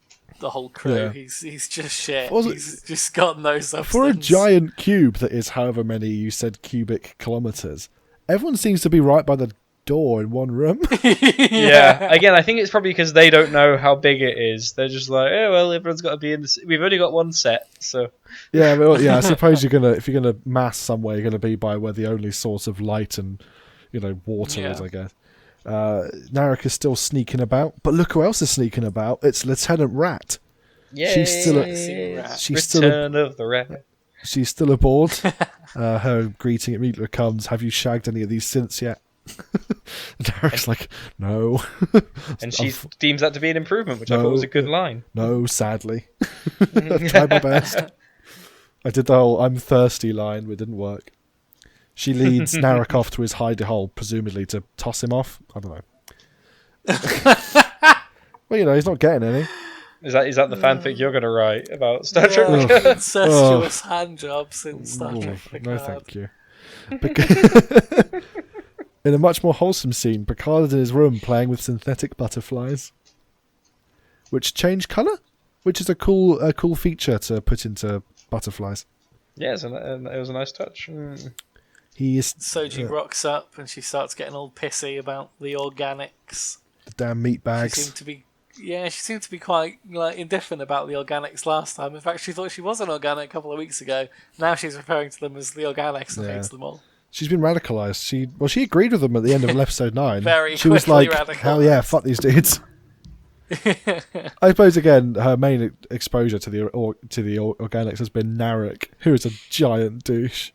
crew. Yeah. He's just shit. Also- He's just got no substance. For a giant cube that is however many you said cubic kilometers, everyone seems to be right by the door in one room. Yeah. Again, I think it's probably because they don't know how big it is. They're just like, oh well, everyone's got to be in this. We've only got one set, so. Yeah, well, yeah. I suppose if you're gonna mass somewhere, you're gonna be by where the only source of light and water is, I guess. Narek is still sneaking about, but look who else is sneaking about. It's Lieutenant Rat. Yeah. She's still Return of the Rat. She's still aboard. Her greeting immediately comes, "Have you shagged any of these synths yet?" And Narek's like, "No." And she deems that to be an improvement, which I thought was a good line. No, sadly. I've tried my best. I did the whole "I'm thirsty" line, but it didn't work. She leads Narek off to his hidey hole, presumably to toss him off. I don't know. Well, he's not getting any. Is that the fanfic you're going to write about Star Trek? Incestuous hand jobs in Star Trek Picard. No, thank you. In a much more wholesome scene, Picard is in his room playing with synthetic butterflies, which change colour, which is a cool feature to put into butterflies. Yes, and it was a nice touch. He is Soji rocks up and she starts getting all pissy about the organics. the damn meat She bags. seemed to be quite indifferent about the organics last time. In fact, she thought she was an organic a couple of weeks ago. Now she's referring to them as the organics and hates them all. She's been radicalised. She agreed with them at the end of episode 9. Very she was like, quickly hell yeah, fuck these dudes. I suppose again, her main exposure to the organics has been Narek, who is a giant douche.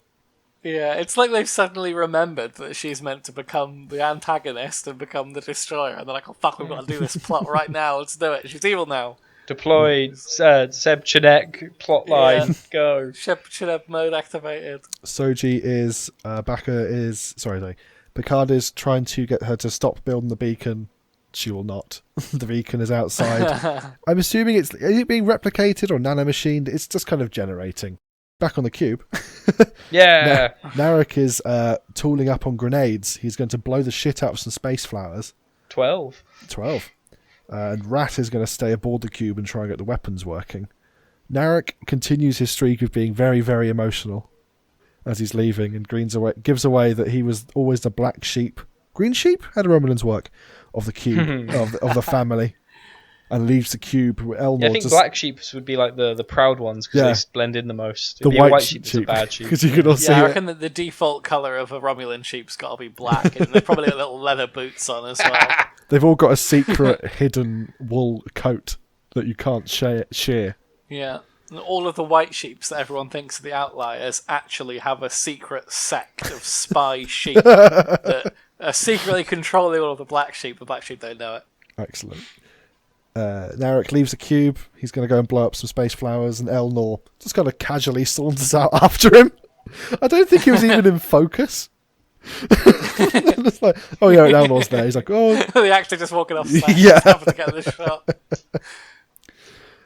Yeah, it's like they've suddenly remembered that she's meant to become the antagonist and become the destroyer, and they're like, "Oh fuck, we've got to do this plot right now. Let's do it. She's evil now." Deploy Seb Chenek plotline. Go. Ship mode activated. Soji is Picard is trying to get her to stop building the beacon. She will not. The beacon is outside. I'm assuming is it being replicated or nanomachined? It's just kind of generating. Back on the cube. Yeah. Narek is tooling up on grenades. He's going to blow the shit out of some space flowers. 12. And Rat is going to stay aboard the cube and try and get the weapons working. Narek continues his streak of being very, very emotional as he's leaving, and gives away that he was always the black sheep. Green sheep? How do Romulans work? Of the cube, of the family. And leaves the cube with Elnor. Yeah, I think black sheep would be like the proud ones because they blend in the most. The white sheep is a bad sheep. Because you can all see I it. reckon that the default colour of a Romulan sheep's got to be black, and they've probably got little leather boots on as well. They've all got a secret hidden wool coat that you can't shear. Yeah. And all of the white sheeps that everyone thinks are the outliers actually have a secret sect of spy sheep that are secretly controlling all of the black sheep. The black sheep don't know it. Excellent. Narek leaves the cube. He's going to go and blow up some space flowers, and Elnor just kind of casually saunters out after him. I don't think he was even in focus. It's like, oh yeah, Elnor's there. He's like, oh, The actor just walking off set. Yeah. Just happened to get the shot.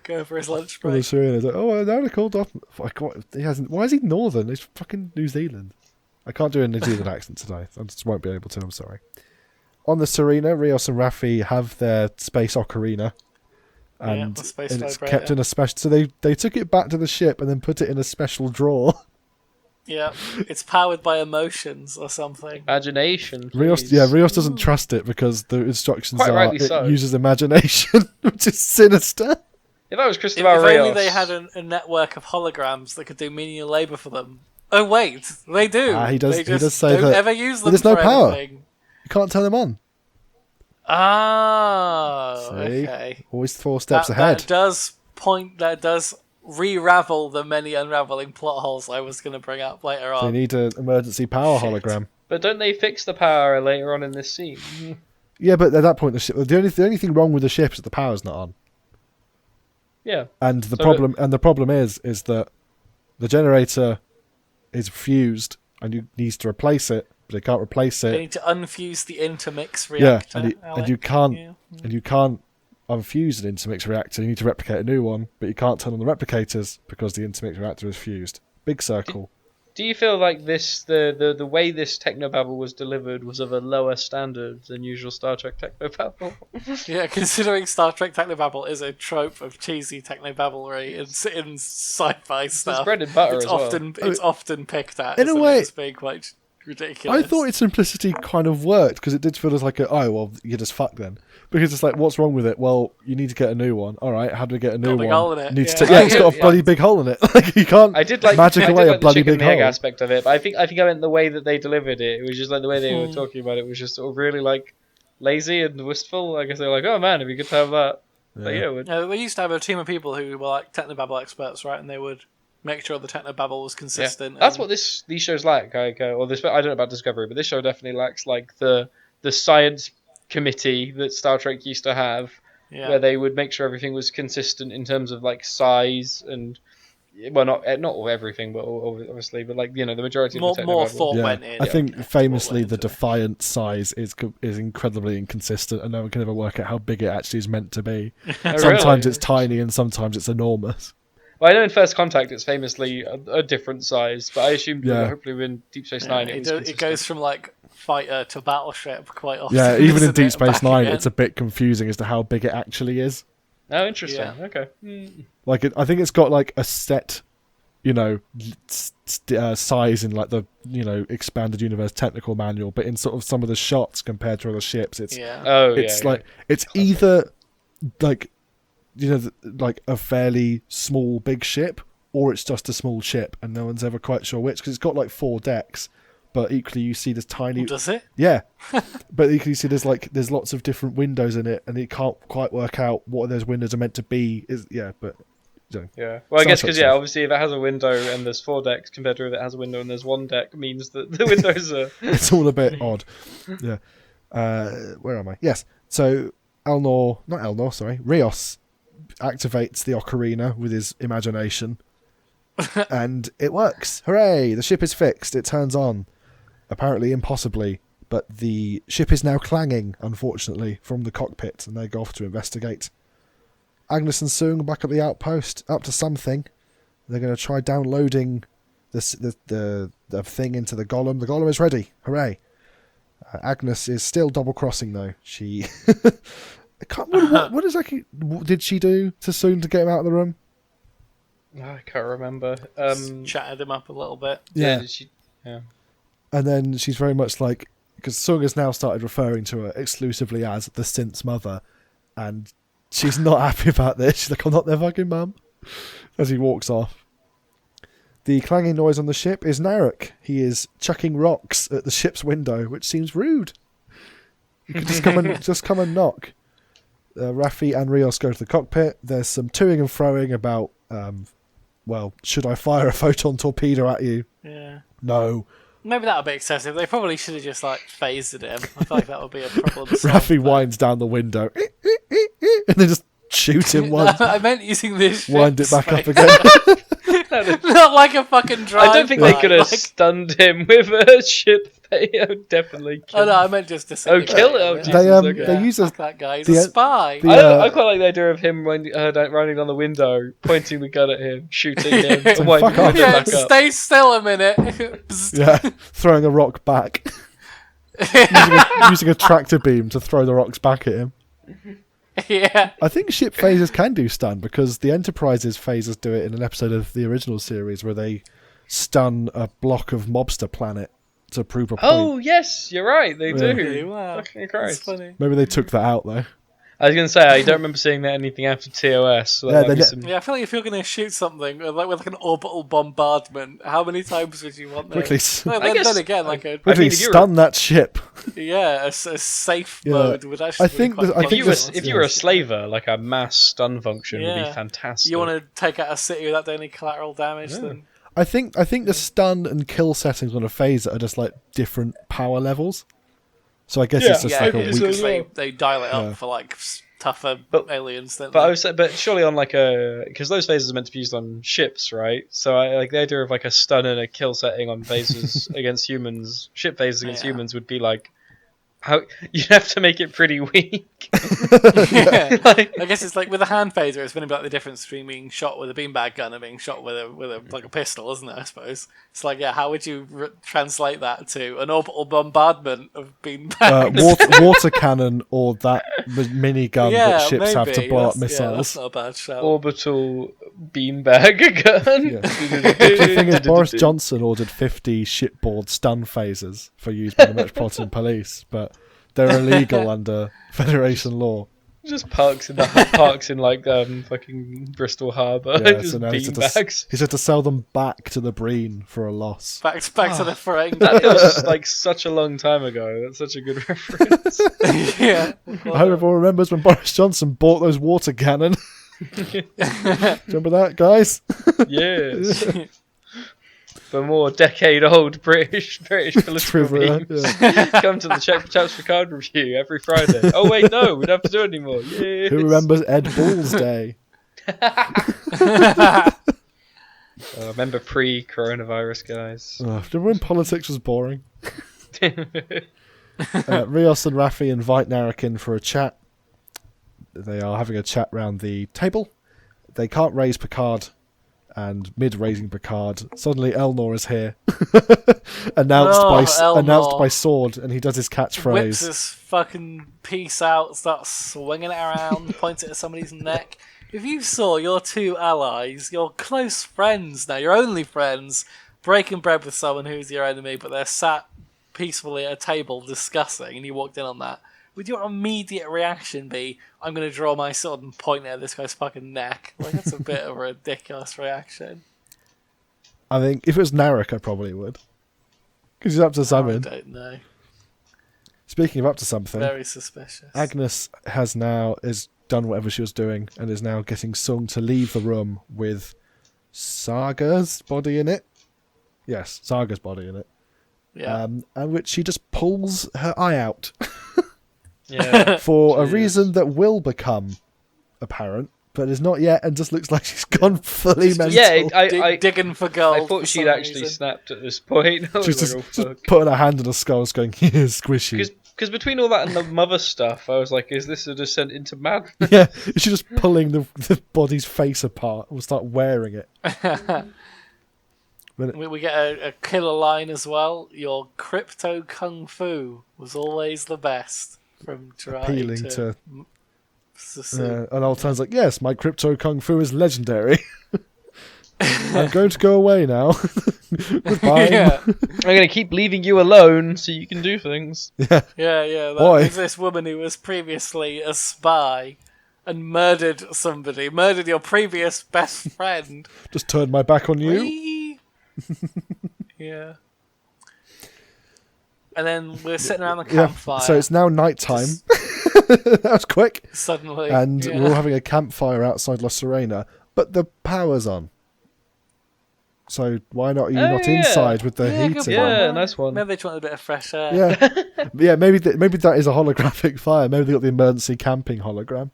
Go for his lunch break. He's like, oh, Narek called off. Like, what? He hasn't. Why is he northern? He's fucking New Zealand. I can't do a New Zealand accent today. I just won't be able to. I'm sorry. On the Serena, Rios and Raffi have their space ocarina, and, the space and it's vibrator. kept in a special. So they took it back to the ship and then put it in a special drawer. Yeah, it's powered by emotions or something. Imagination. Rios doesn't trust it because the instructions Quite are rightly it so. uses imagination, which is sinister. If I was If Christopher only Rios, they had a network of holograms that could do menial labour for them. Oh wait, they do. He does. They He just does say don't that ever use them there's no for power. anything. You can't turn them on. Oh, See? okay. Always 4 steps ahead. That does re-ravel the many unraveling plot holes I was going to bring up later They on. need an emergency power hologram. but don't they fix the power later on in this scene? Yeah, but at that point, the only thing wrong with the ship is that the power's not on. Yeah. And the problem is that the generator is fused and you needs to replace it, but it can't replace They it. need to unfuse the intermix Yeah, reactor. and you can't unfused an intermix reactor, you need to replicate a new one, but you can't turn on the replicators because the intermix reactor is fused. Big circle. Do you feel like the way this technobabble was delivered was of a lower standard than usual Star Trek technobabble? Yeah, considering Star Trek technobabble is a trope of cheesy technobabblery in sci-fi stuff. It's bread and butter it's as often, well. It's often picked at In a way, as being quite ridiculous. I thought its simplicity kind of worked because it did feel as like you just fuck then. Because it's like, what's wrong with it? Well, you need to get a new one. All right, how do we get a new Got a one? big hole in it. It's got a bloody big hole in it. Like you can't magic away a bloody big the egg hole. aspect of it, but I think I meant the way that they delivered it. It was just like the way they were talking about it was just sort of really like lazy and wistful. I guess they were like, oh man, it'd be good to have that. They used to have a team of people who were like technobabble experts, right? And they would make sure the technobabble was consistent. Yeah. That's what these shows lack. Or this, I don't know about Discovery, but this show definitely lacks like the science committee that Star Trek used to have, where they would make sure everything was consistent in terms of like size and, well, not everything, but obviously, but like the majority of the more thought went in. I think famously the Defiant size is incredibly inconsistent, and no one can ever work out how big it actually is meant to be. Sometimes it's tiny, and sometimes it's enormous. Well, I know in First Contact it's famously a different size, but I assume that hopefully in Deep Space Nine it goes from like fighter to battleship quite often. Yeah, even in Deep Space Nine, it's a bit confusing as to how big it actually is. Oh, interesting. Yeah. Okay. Like I think it's got like a set, size in like the expanded universe technical manual, but in sort of some of the shots compared to other ships, it's it's either like like a fairly small big ship, or it's just a small ship, and no one's ever quite sure which, because it's got like 4 decks, but equally you see this tiny. Does it? Yeah, but equally you see there's lots of different windows in it, and you can't quite work out what those windows are meant to be. Yeah. Well, I guess because obviously if it has a window and there's 4 decks compared to if it has a window and there's 1 deck, means that the windows are. It's all a bit odd. Yeah. Where am I? Yes. So Rios activates the ocarina with his imagination, and it works. Hooray! The ship is fixed. It turns on, apparently impossibly, but the ship is now clanging, unfortunately, from the cockpit, and they go off to investigate. Agnes and Soong are back at the outpost, up to something. They're going to try downloading the thing into the golem. The golem is ready. Hooray! Agnes is still double-crossing, though. She... I can't remember what exactly did she do to Soong to get him out of the room? I can't remember. Chatted him up a little bit. Yeah. Yeah. And then she's very much like, because Soong has now started referring to her exclusively as the synth's mother, and she's not happy about this. She's like, I'm not their fucking mum. As he walks off. The clanging noise on the ship is Narek. He is chucking rocks at the ship's window, which seems rude. You could just come and knock. Raffi and Rios go to the cockpit. There's some toing and froing about, should I fire a photon torpedo at you? Yeah. No. Maybe that would be excessive. They probably should have just phased him. I feel like that would be a problem. Raffi winds down the window and then just shoot him once. No, I meant using this. Wind it back up again. Not like a fucking drive. I don't think they could have stunned him with a ship. They definitely killed him. No, I meant just to say. Oh, kill it! Oh, Jesus, they use that guy. He's a spy. I quite like the idea of him running down the window, pointing the gun at him, shooting him, and winding the window back up. Stay still a minute. Throwing a rock back. using a tractor beam to throw the rocks back at him. Yeah. I think ship phasers can do stun, because the Enterprise's phasers do it in an episode of the original series where they stun a block of mobster planet to prove a point. Oh, yes, you're right, they do. Wow. Fucking Christ. That's funny. Maybe they took that out, though. I was going to say, I don't remember seeing that anything after TOS. So I feel like if you're going to shoot something with an orbital bombardment, how many times would you want that? Quickly, quickly stun that ship. Yeah, a safe mode would actually if you were a slaver, like a mass stun function would be fantastic. You want to take out a city without doing any collateral damage, then... I think the stun and kill settings on a phaser are just like different power levels. So I guess it's just like a weak. They dial it up for tougher aliens. But surely on because those phasers are meant to be used on ships, right? So I the idea of a stun and a kill setting on phasers against humans, ship phasers against humans would be How you'd have to make it pretty weak. Yeah. Like- I guess it's like with a hand phaser, it's been about the difference between being shot with a beanbag gun and being shot with a pistol, isn't it? I suppose it's like, yeah, how would you translate that to an orbital bombardment of beanbags? Water cannon or that minigun that ships have to blow up missiles. Yeah, that's not a bad shout. Orbital beanbag gun. Yeah. The thing is, Boris Johnson ordered 50 shipboard stun phasers for use by the Metropolitan Police, but they're illegal under Federation law. Just parks in like fucking Bristol Harbour. Yeah, Just so now beanbags. he's had to sell them back to the Breen for a loss. Back to the frame. That feels like such a long time ago. That's such a good reference. Yeah. I hope everyone remembers when Boris Johnson bought those water cannon. Remember that, guys? Yes. For more decade-old British political Trivia, memes, come to the Chaps Picard review every Friday. Oh wait, no, we don't have to do it anymore. Yes. Who remembers Ed Balls Day? Remember pre-coronavirus, guys. Remember when politics was boring? Rios and Raffi invite Narek in for a chat. They are having a chat round the table. They can't raise Picard, and mid-raising Picard, suddenly Elnor is here, announced by Sword, and he does his catchphrase. Whips his fucking piece out, starts swinging it around, points it at somebody's neck. If you saw your two allies, your close friends now, your only friends, breaking bread with someone who's your enemy, but they're sat peacefully at a table discussing, and you walked in on that, would your immediate reaction be, I'm going to draw my sword and point it at this guy's fucking neck? Like, that's a bit of a ridiculous reaction. I think if it was Narek, I probably would. Because he's up to something. I don't know. Speaking of up to something, Very suspicious. Agnes has done whatever she was doing and is now getting Soong to leave the room with Saga's body in it. Yes, Saga's body in it. Yeah. And which she just pulls her eye out. Yeah. For a reason that will become apparent, but is not yet, and just looks like she's gone fully mental. Yeah, I digging for gold. I thought she'd actually snapped at this point. I was She's like, just putting her hand in her skull, going, "Here's squishy." Because between all that and the mother stuff, I was like, is this a descent into madness? Yeah, she's just pulling the body's face apart. We'll start wearing it. We get a killer line as well. Your crypto kung fu was always the best. From Appealing to Soong. and old time's like, yes, my crypto kung fu is legendary. I'm going to go away now. Goodbye. Yeah. I'm going to keep leaving you alone so you can do things. Yeah. There's this woman who was previously a spy and murdered somebody, murdered your previous best friend. Just turned my back on you. Whee! Yeah. And then we're sitting around the campfire. So it's now night time. That was quick. Suddenly. And we're all having a campfire outside La Serena, but the power's on. So why not? Are you not inside with the heating? Yeah, nice one. Maybe they just want a bit of fresh air. Yeah, maybe that is a holographic fire. Maybe they got the emergency camping hologram.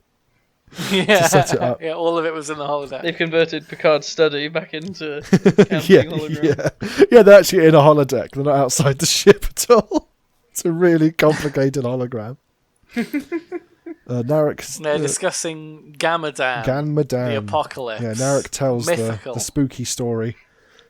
Yeah. To set it up. Yeah, all of it was in the holodeck. They've converted Picard's study back into camping hologram. Yeah, they're actually in a holodeck. They're not outside the ship at all. It's a really complicated hologram. Narek's... They're discussing Gamadan. Ganmadan. The apocalypse. Yeah, Narek tells the spooky story.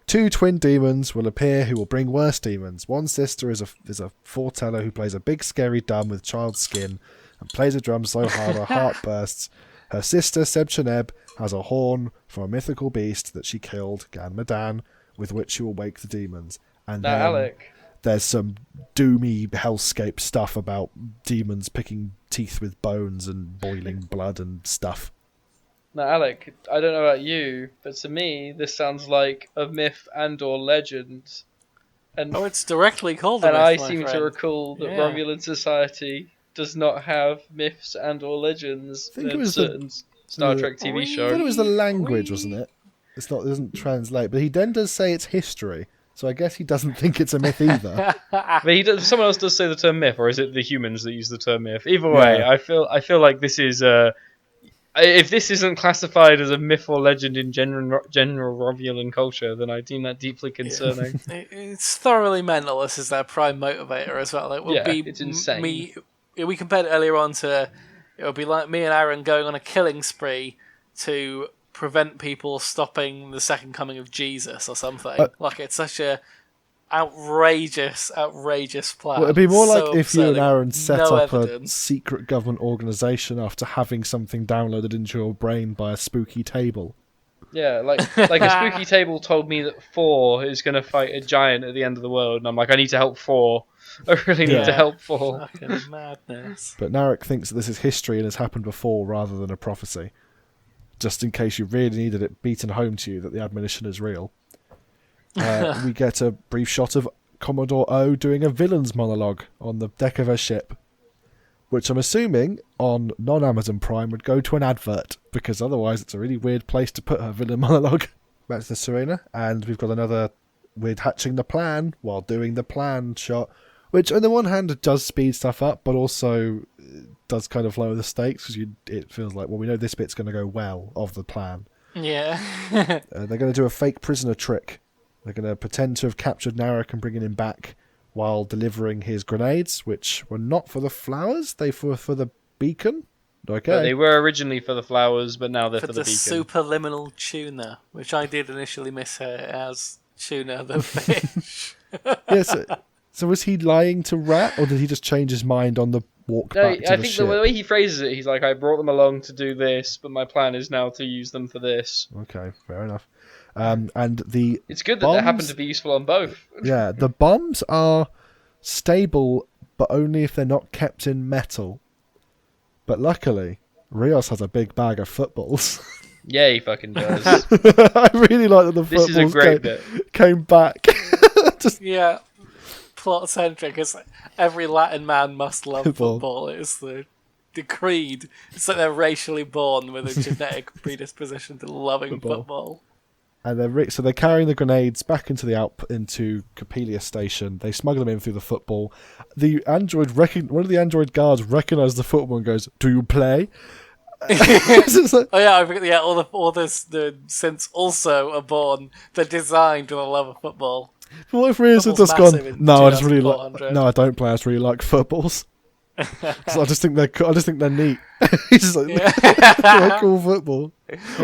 2 twin demons will appear who will bring worse demons. One sister is a foreteller who plays a big scary dumb with child skin and plays a drum so hard her heart bursts. Her sister, Sebcheneb, has a horn from a mythical beast that she killed, Ganmadan, with which she will wake the demons. And then Alec. There's some doomy hellscape stuff about demons picking teeth with bones and boiling blood and stuff. Now, Alec, I don't know about you, but to me, this sounds like a myth and/or legend. And it's directly called. And I myth, seem to recall that Romulan society does not have myths and/or legends in certain Star Trek TV show. I thought it was the language, wasn't it? It doesn't translate, but he then does say it's history. So I guess he doesn't think it's a myth either. But someone else does say the term myth, or is it the humans that use the term myth? Either way, I feel like this is If this isn't classified as a myth or legend in general Romulan culture, then I deem that deeply concerning. It's thoroughly mental. This is their prime motivator as well. It would be it's insane. me. We compared it earlier on to it would be like me and Aaron going on a killing spree to prevent people stopping the second coming of Jesus or something. Like it's such a outrageous plan. Well, it'd be more So like if you and upsetting. Aaron set No up evidence. a secret government organisation after having something downloaded into your brain by a spooky table. Yeah, like a spooky table told me that 4 is going to fight a giant at the end of the world, and I'm like, I need to help 4. I really need to help 4. Fucking madness. But Narek thinks that this is history and has happened before rather than a prophecy. Just in case you really needed it beaten home to you that the admonition is real. We get a brief shot of Commodore O doing a villain's monologue on the deck of her ship, which I'm assuming on non-Amazon Prime would go to an advert, because otherwise it's a really weird place to put her villain monologue. Back to the Serena, and we've got another weird hatching the plan while doing the plan shot, which on the one hand does speed stuff up, but also does kind of lower the stakes, because it feels like, well, we know this bit's going to go well of the plan. Yeah. They're going to do a fake prisoner trick. They're going to pretend to have captured Narek and bringing him back while delivering his grenades, which were not for the flowers, they were for the beacon. Okay. But they were originally for the flowers, but now they're for the beacon. Superliminal tuna, which I did initially miss her as tuna the fish. Yes. So was he lying to Rat, or did he just change his mind on the walk back to I the think ship? the way he phrases it, he's like, I brought them along to do this, but my plan is now to use them for this. Okay, fair enough. And the It's good that bombs, they happen to be useful on both. Yeah, the bombs are stable, but only if they're not kept in metal. But luckily, Rios has a big bag of footballs. Yeah, he fucking does. I really like that the This is a footballs great bit. came back. Yeah. Plot centric, because every Latin man must love Football. football. It's the creed. It's like they're racially born with a genetic predisposition to loving football. And they're carrying the grenades back into into Copelia Station. They smuggle them in through the football. The android one of the android guards recognizes the football and goes, "Do you play?" It's like, Oh yeah, I forget. Yeah, all the synths also are born. They're designed with a love of football. what if Rios had Football's just gone? massive in No, I just really 2400. No, I don't play. I just really like footballs. So I just think they're neat. He's just like, they're cool football.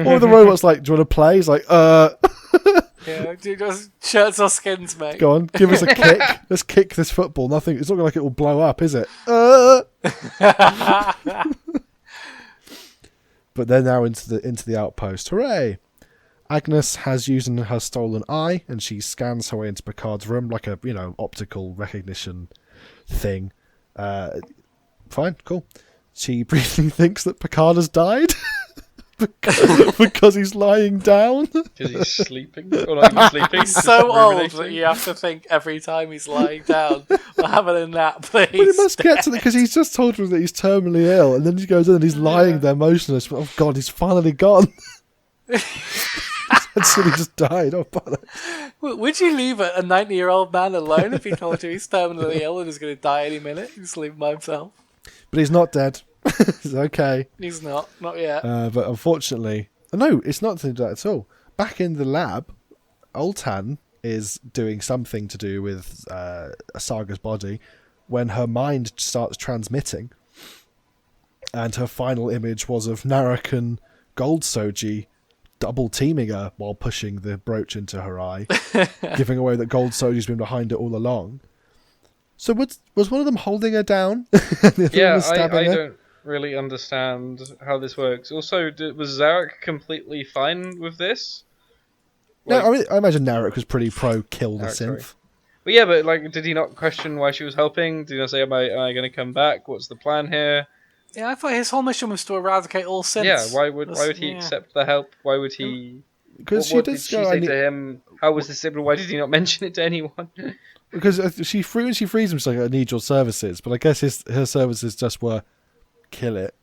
Or the robot's like, "Do you want to play?" He's like, Yeah, dude, just shirts or skins, mate. Go on, give us a kick. Let's kick this football. Nothing. It's not like it will blow up, is it? But they're now into the outpost. Hooray! Agnes has used her stolen eye, and she scans her way into Picard's room like a optical recognition thing. Fine, cool. She briefly thinks that Picard has died because he's lying down. Because he's sleeping. Or not even sleeping. He's so old that you have to think every time he's lying down or having a nap, please. But it must get to because he's just told her that he's terminally ill, and then he goes in and he's lying there motionless. Oh God, he's finally gone. So he just died. Oh, bollocks. Would you leave a 90-year-old man alone if he told you he's terminally ill and is going to die any minute? He's leaving by himself. But he's not dead. It's okay. He's not yet. But unfortunately, no, it's not to do that at all. Back in the lab, Oltan is doing something to do with Asaga's body when her mind starts transmitting, and her final image was of Narek and Gold Soji double teaming her while pushing the brooch into her eye, giving away that Gold Soji's been behind it all along. So was one of them holding her down? Yeah, I don't really understand how this works. Also, was Zarek completely fine with this? No, I imagine Narek was pretty pro kill the Narek, synth. sorry. But yeah, but did he not question why she was helping? Did he not say, am I going to come back? What's the plan here? Yeah, I thought his whole mission was to eradicate all synths. Yeah, why would he accept the help? Why would he? Because what did she say to him? How was this? Why did he not mention it to anyone? Because when she frees him, she's like, "I need your services," but I guess her services just were kill it,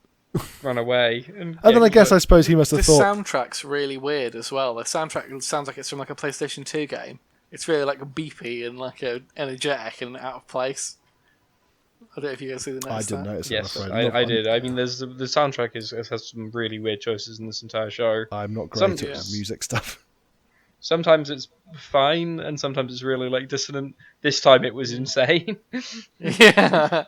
run away, and then I suppose he must have the thought soundtrack's really weird as well. The soundtrack sounds like it's from like a PlayStation 2 game. It's really like beepy and like energetic and out of place. I don't know if you guys see the I notice didn't that. notice it. Yes, I'm afraid. I did. I mean, there's the soundtrack has some really weird choices in this entire show. I'm not great Some- at Yes. music stuff. Sometimes it's fine, and sometimes it's really like dissonant. This time it was insane. Yeah.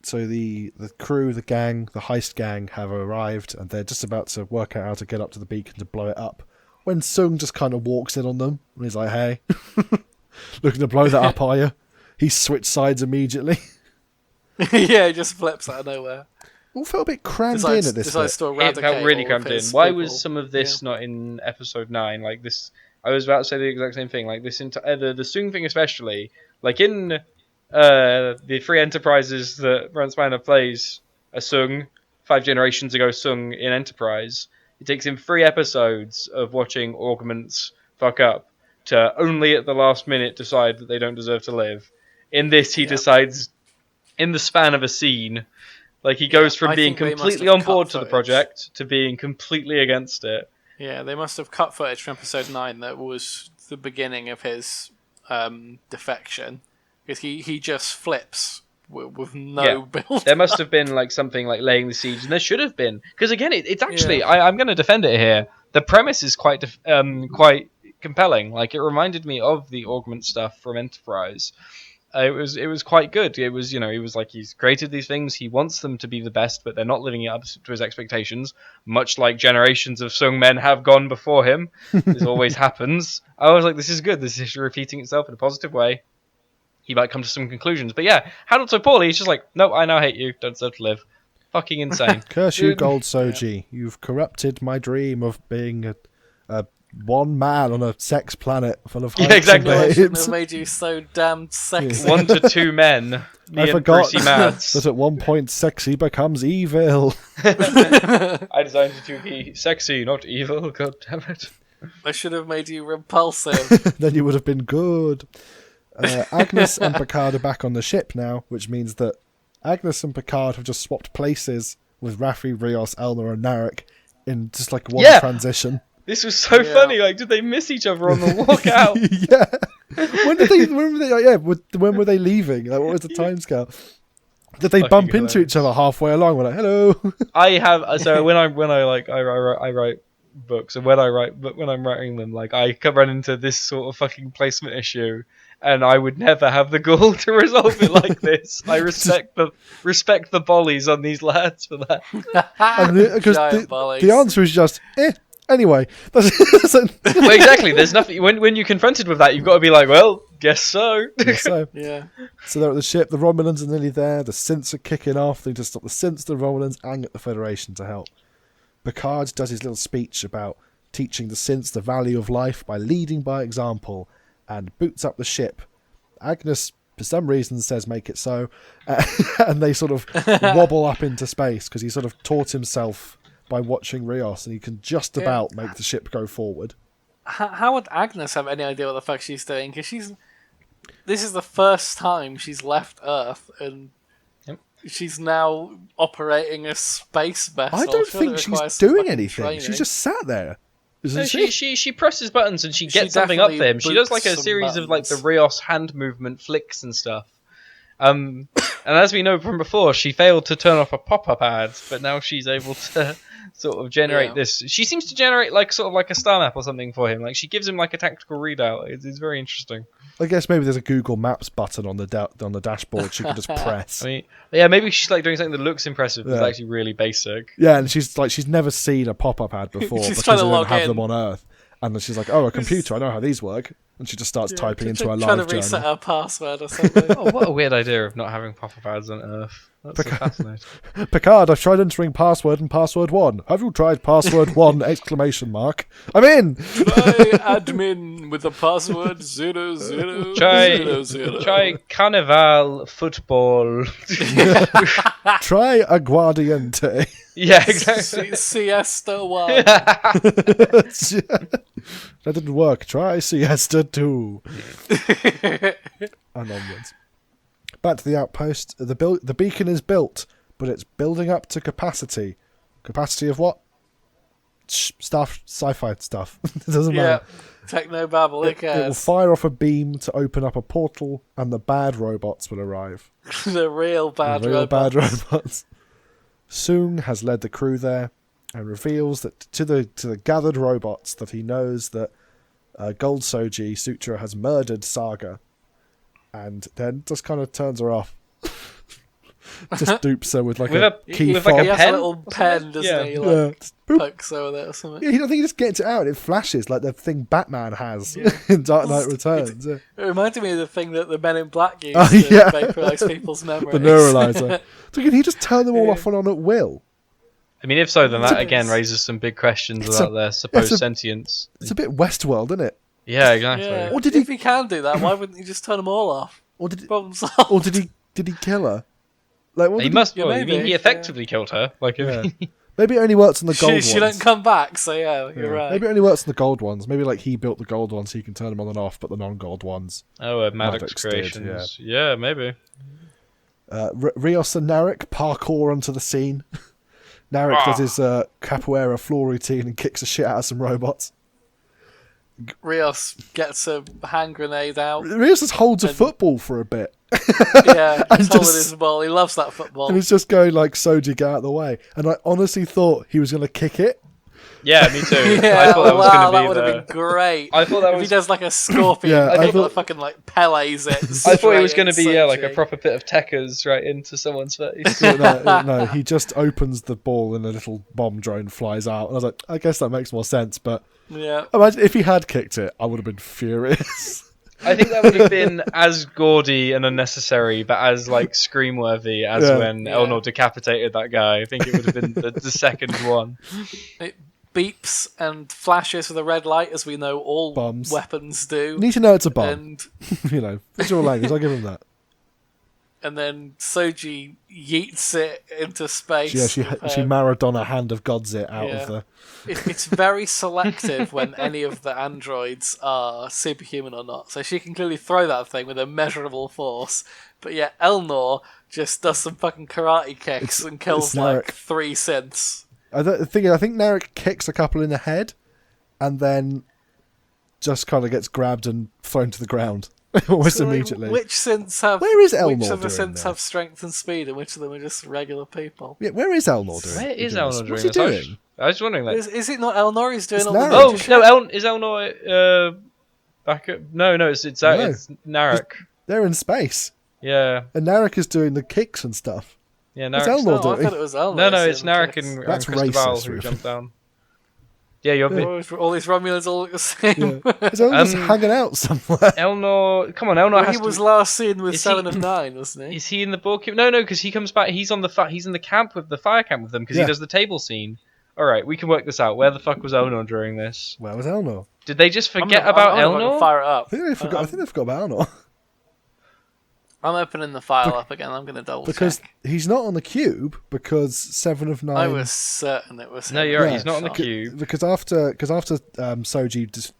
So the crew, the gang, the heist gang have arrived, and they're just about to work out how to get up to the beacon to blow it up. When Soong just kind of walks in on them, and he's like, "Hey, looking to blow that up, are you?" He switched sides immediately. Yeah, it just flips out of nowhere. All felt a bit crammed Decides, in at this decides bit. to It eradicate felt really all cramped of in. his Why people. was some of this not in episode 9? Like this, I was about to say the exact same thing. Like this entire the Soong thing, especially. Like in the Free Enterprises that Brent Spiner plays a Soong 5 generations ago, Soong in Enterprise. It takes him 3 episodes of watching augments fuck up to only at the last minute decide that they don't deserve to live. In this, he Yeah. decides in the span of a scene. Like, he goes from I being think they must completely have on board cut to the footage. project to being completely against it. Yeah, they must have cut footage from episode 9 that was the beginning of his defection. Because he just flips with no Yeah. build. There must have been, like, something like laying the siege, and there should have been. Because, again, it's actually... I'm going to defend it here. The premise is quite compelling. Like, it reminded me of the augment stuff from Enterprise. It was quite good. It was, he was like, he's created these things, he wants them to be the best, but they're not living up to his expectations, much like generations of Soong men have gone before him. This always happens. I was like, this is good, this is repeating itself in a positive way. He might come to some conclusions. But yeah, handled so poorly, he's just like, no, I now hate you, don't deserve to live. Fucking insane. Curse you, Dude. Gold Soji. You've corrupted my dream of being a one man on a sex planet full of Yeah, hikes exactly. No, I and shouldn't babes. have made you so damn sexy. 1 to 2 men. Me I and forgot Brucey Mads. that at one point sexy becomes evil. I designed it to be sexy, not evil, god damn it. I should have made you repulsive. Then you would have been good. Agnes and Picard are back on the ship now, which means that Agnes and Picard have just swapped places with Raffi, Rios, Elmer, and Narek in just like one transition. This was so Yeah. funny. Like, did they miss each other on the walk out? Yeah. When were they leaving? Like, what was the timescale? Did they Fucking bump into hilarious. each other halfway along? We're like, hello. I have so when I write books, and when I'm writing them, like I can run into this sort of fucking placement issue, and I would never have the gall to resolve it like this. I respect the bollies on these lads for that. Because Giant volleys. the answer is just, anyway. Well, exactly. There's nothing when you're confronted with that, you've got to be like, well, guess so. so Yeah. they're at the ship. The Romulans are nearly there. The synths are kicking off. They need to stop the synths, the Romulans, and get the Federation to help. Picard does his little speech about teaching the synths the value of life by leading by example, and boots up the ship. Agnes, for some reason, says make it so, and they sort of wobble up into space because he sort of taught himself by watching Rios, and he can just about make the ship go forward. How would Agnes have any idea what the fuck she's doing? Because this is the first time she's left Earth, and she's now operating a space vessel. I don't Surely think it requires she's some doing fucking anything. training. She's just sat there. Isn't No, she? she presses buttons and she She gets something up definitely for him. She does like a boots some series of like the buttons. Rios hand movement flicks and stuff. And as we know from before, she failed to turn off a pop-up ad, but now she's able to sort of generate this. She seems to generate like sort of like a star map or something for him. Like she gives him like a tactical readout. It's very interesting. I guess maybe there's a Google Maps button on the dashboard she could just press. I mean, yeah, maybe she's like doing something that looks impressive, but Yeah. is actually really basic. Yeah, and she's never seen a pop-up ad before She's because trying they to don't log have in. them on Earth. And then she's like, oh, a computer, I know how these work. And she just starts typing into her trying live to reset journal. her password or something. Oh, what a weird idea of not having pop-up ads on Earth. That's so fascinating. Picard, I've tried entering password and password 1. Have you tried password 1! Exclamation mark. I'm in! Try admin with the password 0000. Try Carnival football. Try Aguardiente. Yeah, exactly. Siesta 1. That didn't work. Try Siesta 2. And onwards. Back to the outpost. The beacon is built, but it's building up to capacity. Capacity of what? sci-fi stuff. It doesn't Yeah. matter. Techno babble, who It will cares? fire off a beam to open up a portal, and the bad robots will arrive. The real bad The real robots. bad robots. Soong has led the crew there, and reveals that to the gathered robots that he knows that Gold Soji Sutra has murdered Saga, and then just kind of turns her off. Just dupes her with like With a a- key with fob. like He has pen a little or pen, something? doesn't Yeah. he? Yeah, Like, just boop. pokes over there or something. Yeah, I think he just gets it out and it flashes like the thing Batman has in Dark Knight Returns. Yeah. It reminded me of the thing that the Men in Black used Oh, to yeah. vaporize people's memories. The neuralizer. So can he just turn them all off and on at will? I mean, if so, then that It's- again raises some big questions it's about a- their supposed a- sentience. It's a bit Westworld, isn't it? Yeah, exactly. Yeah. Or did if he- he can do that, why wouldn't he just turn them all off? Or did Problem solved. or did he kill her? Like what He did must. Yeah, Well, I mean, maybe, he effectively killed her. Like, Yeah. Maybe it only works on the gold She ones. don't come back, so yeah, you're Yeah. right. Maybe it only works on the gold ones. Maybe like he built the gold ones, so he can turn them on and off, but the non-gold ones. oh, Maddox Maddox did, Creations. Yeah, maybe. Rios and Narek parkour onto the scene. Narek does his capoeira floor routine and kicks the shit out of some robots. Rios gets a hand grenade out. Rios just holds a football for a bit. Yeah, And he's holding just- his ball. He loves that football. And he's just going like, Soji, get out of the way. And I honestly thought he was going to kick it. Yeah, me too. Yeah, I thought that was wow, going that to would be have been great. I thought that if was- he does like a scorpion, Yeah, I I thought- fucking like Pele's it. I thought it was straight going to in be like a Soji. proper bit of Tekkers right into someone's face. No, he just opens the ball and a little bomb drone flies out. And I was like, I guess that makes more sense. But Yeah. imagine if he had kicked it, I would have been furious. I think that would have been as gaudy and unnecessary, but as like scream-worthy as Yeah. when Yeah. Elnor decapitated that guy. I think it would have been the second one. It beeps and flashes with a red light, as we know all Bombs. weapons do. You need to know it's a bomb. And Visual language, I'll give him that. and then Soji yeets it into space. Yeah, she with her- Maradona hand of God's it out Yeah. of the... It's very selective when any of the androids are superhuman or not. So she can clearly throw that thing with immeasurable force. But yeah, Elnor just does some fucking karate kicks and kills it's like Narek. 3 synths. The thing is, I think Narek kicks a couple in the head and then just kind of gets grabbed and thrown to the ground almost So, like, immediately. which synths have? Where is Which Elnor of the doing synths there? have strength and speed, and which of them are just regular people? Yeah, where is Elnor doing? Where is doing this? Elnor doing What's he this? I doing? was wondering that. Is it not Elnor? He's doing It's all the Narek. Oh ninja shit? no, is Elnor back up? No, it's No. it's Narek. They're in space. Yeah, And Narek is doing the kicks and stuff. yeah, What's Narek's Elnor No, I doing? thought it was Elnor. No, it's doing the Narek kicks. and That's Cristobal racist, who Ruben. jumped down. Yeah, you're All these Romulans all look the same. Is Elnor just Um, hanging out somewhere? Elnor. Come on, Elnor Well, has he to. was last seen with Is he- 7 of 9, wasn't he? Is he in the book? No, because he comes back. He's on the he's in the camp with the fire camp with them because Yeah. he does the table scene. All right, we can work this out. Where the fuck was Elnor during this? Where was Elnor? Did they just I'm forget gonna- about I'm gonna Elnor? Fire it up. I think they forgot about Elnor. I'm opening the file up again. I'm going to double Because check. he's not on the cube because 7 of 9... I was certain it was him. No, you're right. Yeah. He's not on the Shot. cube. Because after Soji just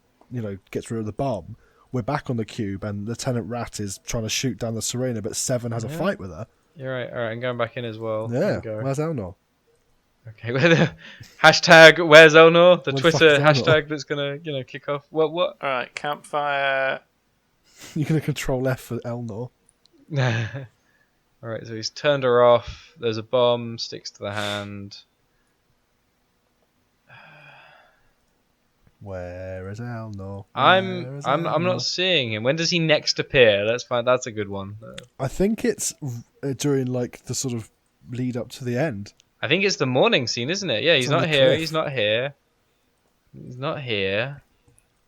gets rid of the bomb, we're back on the cube and Lieutenant Rat is trying to shoot down the Serena, but 7 has a fight with her. You're right. All right, I'm going back in as well. There Yeah, we go. where's Elnor? Okay, hashtag Where's Elnor? The Where the fuck Twitter is Elnor? hashtag that's gonna kick off. What? All right, campfire. You're going to control F for Elnor. All right, so he's turned her off. There's a bomb, sticks to the hand. Where is Elnor? I'm Where is I'm Elnor? not seeing him. When does he next appear? Let's find. That's a good one. I think it's during like the sort of lead up to the end. I think it's the morning scene, isn't it? Yeah, he's It's on not the here. cliff. He's not here. He's not here.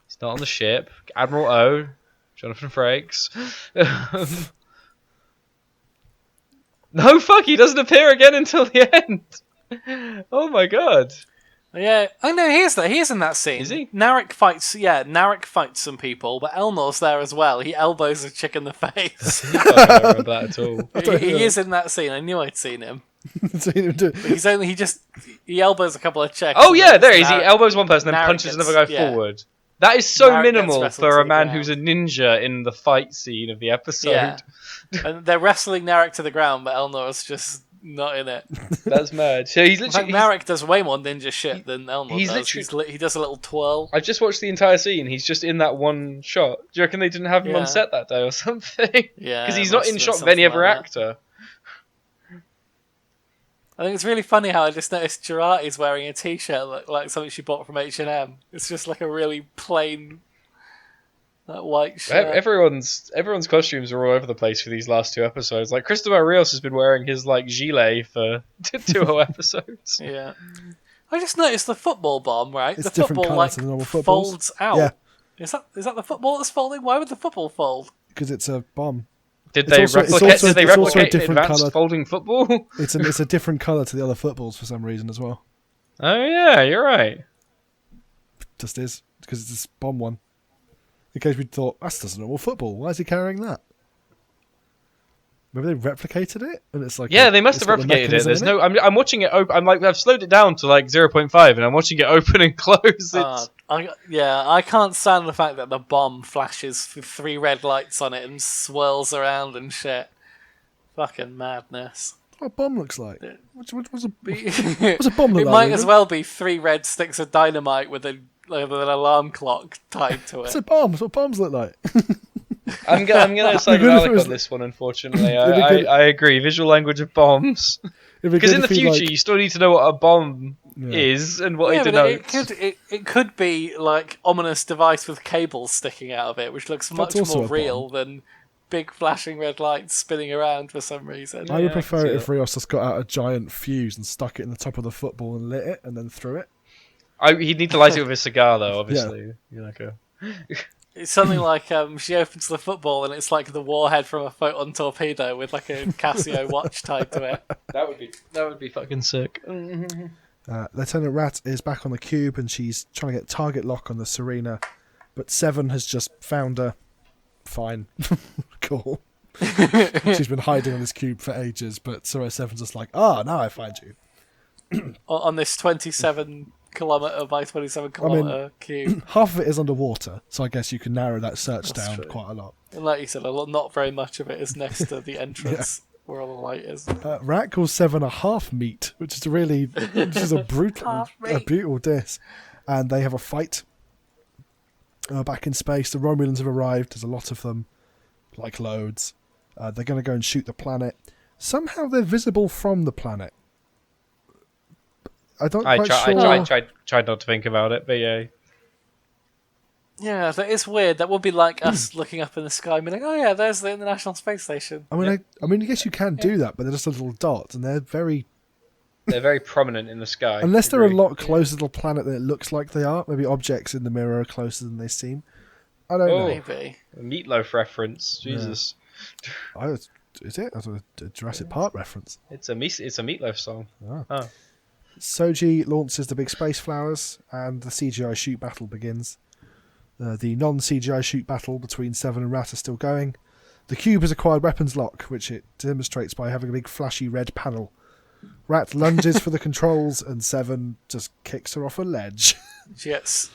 He's not on the ship. Admiral O, Jonathan Frakes. No, fuck, he doesn't appear again until the end. Oh my god. Yeah. Oh no, he is there. He is in that scene. Is he? Narek fights. Yeah, Narek fights some people, but Elnor's there as well. He elbows a chick in the face. I don't remember that at all. he is in that scene. I knew I'd seen him. Seen him do- But he elbows a couple of chicks. Oh and yeah, then there he is. He Narek- elbows one person and Narek punches gets- another guy yeah. forward. That is so Narek gets minimal wrestled for to a the man ground. who's a ninja in the fight scene of the episode. Yeah. And they're wrestling Narek to the ground, but Elnor's just not in it. That's mad. So he's In fact, literally. Marek does way more ninja shit than Elnor he's does. He does a little twirl. I've just watched the entire scene. He's just in that one shot. Do you reckon they didn't have him on Yeah. set that day or something? Yeah, Because he's it not must in have been shot with something any other like that. actor. I think it's really funny how I just noticed Girardi's wearing a t-shirt like something she bought from H&M. It's just like a really plain white shirt. Everyone's costumes are all over the place for these last 2 episodes. Like Cristobal Rios has been wearing his like gilet for 2 whole episodes. Yeah. I just noticed the football bomb, right? It's the different football colour to the normal footballs. folds out. Yeah. Is that the football that's folding? Why would the football fold? Because it's a bomb. Did It's they also- replicate? Did they it's also a replicate different advanced colour. folding football? It's a different colour to the other footballs for some reason as well. Oh yeah, you're right. Just is because it's this bomb one. In case we thought that's just a normal football. Why is he carrying that? Maybe they replicated it, and it's like Yeah, they must it's have got the replicated it. mechanism There's in no. I'm watching it. I'm like I've slowed it down to like 0.5, and I'm watching it open and close. It's I can't stand the fact that the bomb flashes with 3 red lights on it and swirls around and shit. Fucking madness. what a bomb looks like. What's a bomb It look like? might as Ruben? well be 3 red sticks of dynamite with an alarm clock tied to It's it. a bomb. That's what bombs look like. I'm gonna side with Even if it Alec was- on this one. Unfortunately, It'd be good- I agree. Visual language of bombs. It'd be Because good in the if he, future, like- you still need to know what a bomb Yeah. is and what Yeah, it but denotes. it could be like ominous device with cables sticking out of it, which looks much also more a real than big flashing red lights spinning around for some reason. I would Yeah, I can prefer see it if that. Rios just got out a giant fuse and stuck it in the top of the football and lit it and then threw it. He'd need to light it with a cigar, though. Obviously, you're like a. It's something like she opens the football and it's like the warhead from a photon torpedo with like a Casio watch tied to it. That would be fucking sick. Lieutenant Rat is back on the cube and she's trying to get target lock on the Serena, but Seven has just found her. Fine. Cool. She's been hiding on this cube for ages, but Soraya Seven's just like, now I find you. On this 27 kilometre by 27 kilometre cube. Half of it is underwater, so I guess you can narrow that search That's down true. quite a lot. And like you said, not very much of it is next to the entrance where all the light is. Rat calls Seven a half meat, which is a brutal, Half meat. brutal diss. And they have a fight back in space. The Romulans have arrived. There's a lot of them, like loads. They're going to go and shoot the planet. Somehow they're visible from the planet. I don't quite sure. I tried not to think about it, but yeah. Yeah, that is weird. That would be like us looking up in the sky and being like, oh yeah, there's the International Space Station. I mean, I guess you can do that, but they're just a little dot, and they're very. They're very prominent in the sky. Unless they're a Agree. lot closer to the planet than it looks like they are. Maybe objects in the mirror are closer than they seem. I don't know. Maybe. A Meatloaf reference. Jesus. Is it? That's a Jurassic Park reference. It's a Meatloaf song. Oh. Soji launches the big space flowers, and the CGI shoot battle begins. The non-CGI shoot battle between Seven and Rat are still going. The cube has acquired weapons lock, which it demonstrates by having a big flashy red panel. Rat lunges for the controls, and Seven just kicks her off a ledge. Yes,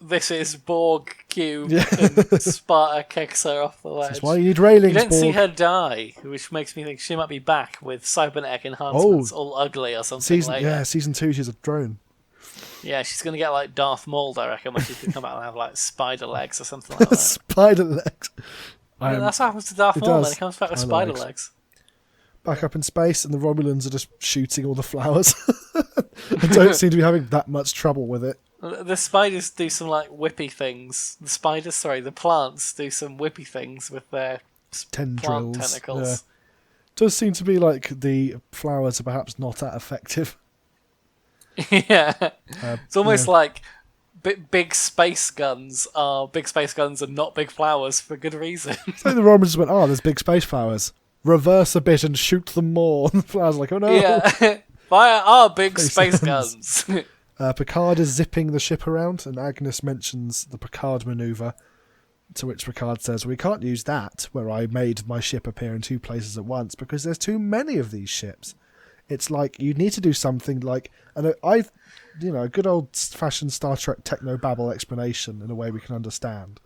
this is Borg cube, Yeah. and Sparta kicks her off the ledge. That's why you need railings, You don't see Borg. her die, which makes me think she might be back with cybernetic enhancements, all ugly or something later. Season 2, she's a drone. Yeah, she's going to get like Darth Maul, I reckon, when she can come out and have like spider legs or something like that. Spider legs. Yeah, that's what happens to Darth it Maul when does. he comes back with Spider spider legs. legs. Back up in space, and the Romulans are just shooting all the flowers. I don't seem to be having that much trouble with it. The spiders do some like whippy things. The plants do some whippy things with their plant Tendrils. tentacles. Yeah. Does seem to be like the flowers are perhaps not that effective. Yeah, it's almost yeah. like big space guns are big space guns and not big flowers for good reason. So the Romans went, there's big space flowers. Reverse a bit and shoot them more. And the flowers are like, oh no. Yeah, fire our big Space space guns. Picard is zipping the ship around, and Agnes mentions the Picard maneuver, to which Picard says, we can't use that, where I made my ship appear in 2 places at once, because there's too many of these ships. It's like, you need to do something like, and a good old-fashioned Star Trek techno-babble explanation in a way we can understand.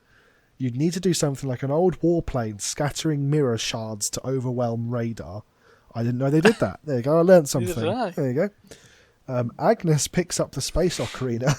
You'd need to do something like an old warplane scattering mirror shards to overwhelm radar, I didn't know they did that. There you go. I learned Neither something. did I. There you go. Agnes picks up the space ocarina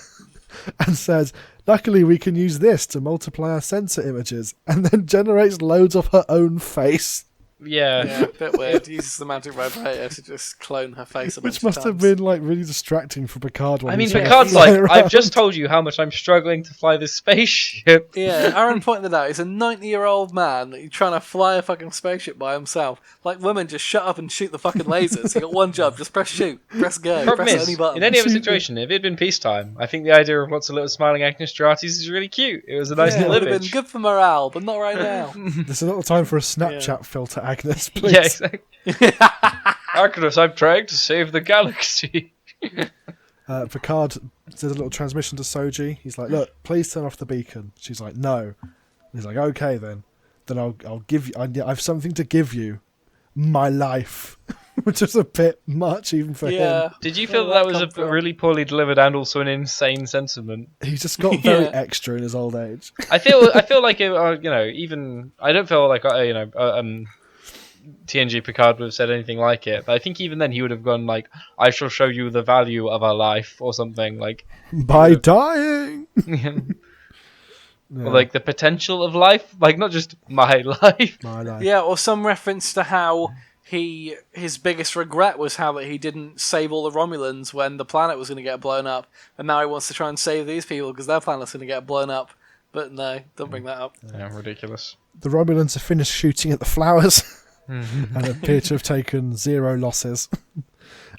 and says, luckily we can use this to multiply our sensor images, and then generates loads of her own face. Yeah, a bit weird. Uses the magic vibrator to just clone her face a bunch Which must of have times. been like really distracting for Picard. I mean, he's trying to Picard's fly like, I've around. just told you how much I'm struggling to fly this spaceship. Yeah, Aaron pointed out, he's a 90-year-old man trying to fly a fucking spaceship by himself. Like, women, just shut up and shoot the fucking lasers. You got one job, just press shoot, press go, Problem press is, any button. in any other situation, if it had been peacetime, I think the idea of lots of little smiling Agnes Jaratis is really cute. It was a nice Yeah, it little would have been image. good for morale, but not right now. There's a little time for a Snapchat filter, Agnes, please. Yeah, exactly. Agnes, I'm trying to save the galaxy. Picard does a little transmission to Soji. He's like, look, please turn off the beacon. She's like, no. And he's like, okay then. Then I'll give you, I have something to give you. My life. Which is a bit much even for him. Did you Where feel did that that was come a from? really poorly delivered and also an insane sentiment? He's just got very Yeah. extra in his old age. I feel like even I don't feel like TNG Picard would have said anything like it, but I think even then he would have gone like, I shall show you the value of a life or something like By dying. or like the potential of life, like not just my life. My life. Yeah, or some reference to how his biggest regret was how that he didn't save all the Romulans when the planet was going to get blown up, and now he wants to try and save these people because their planet's going to get blown up. But no, don't bring that up. Yeah, ridiculous. The Romulans have finished shooting at the flowers and appear to have taken 0 losses.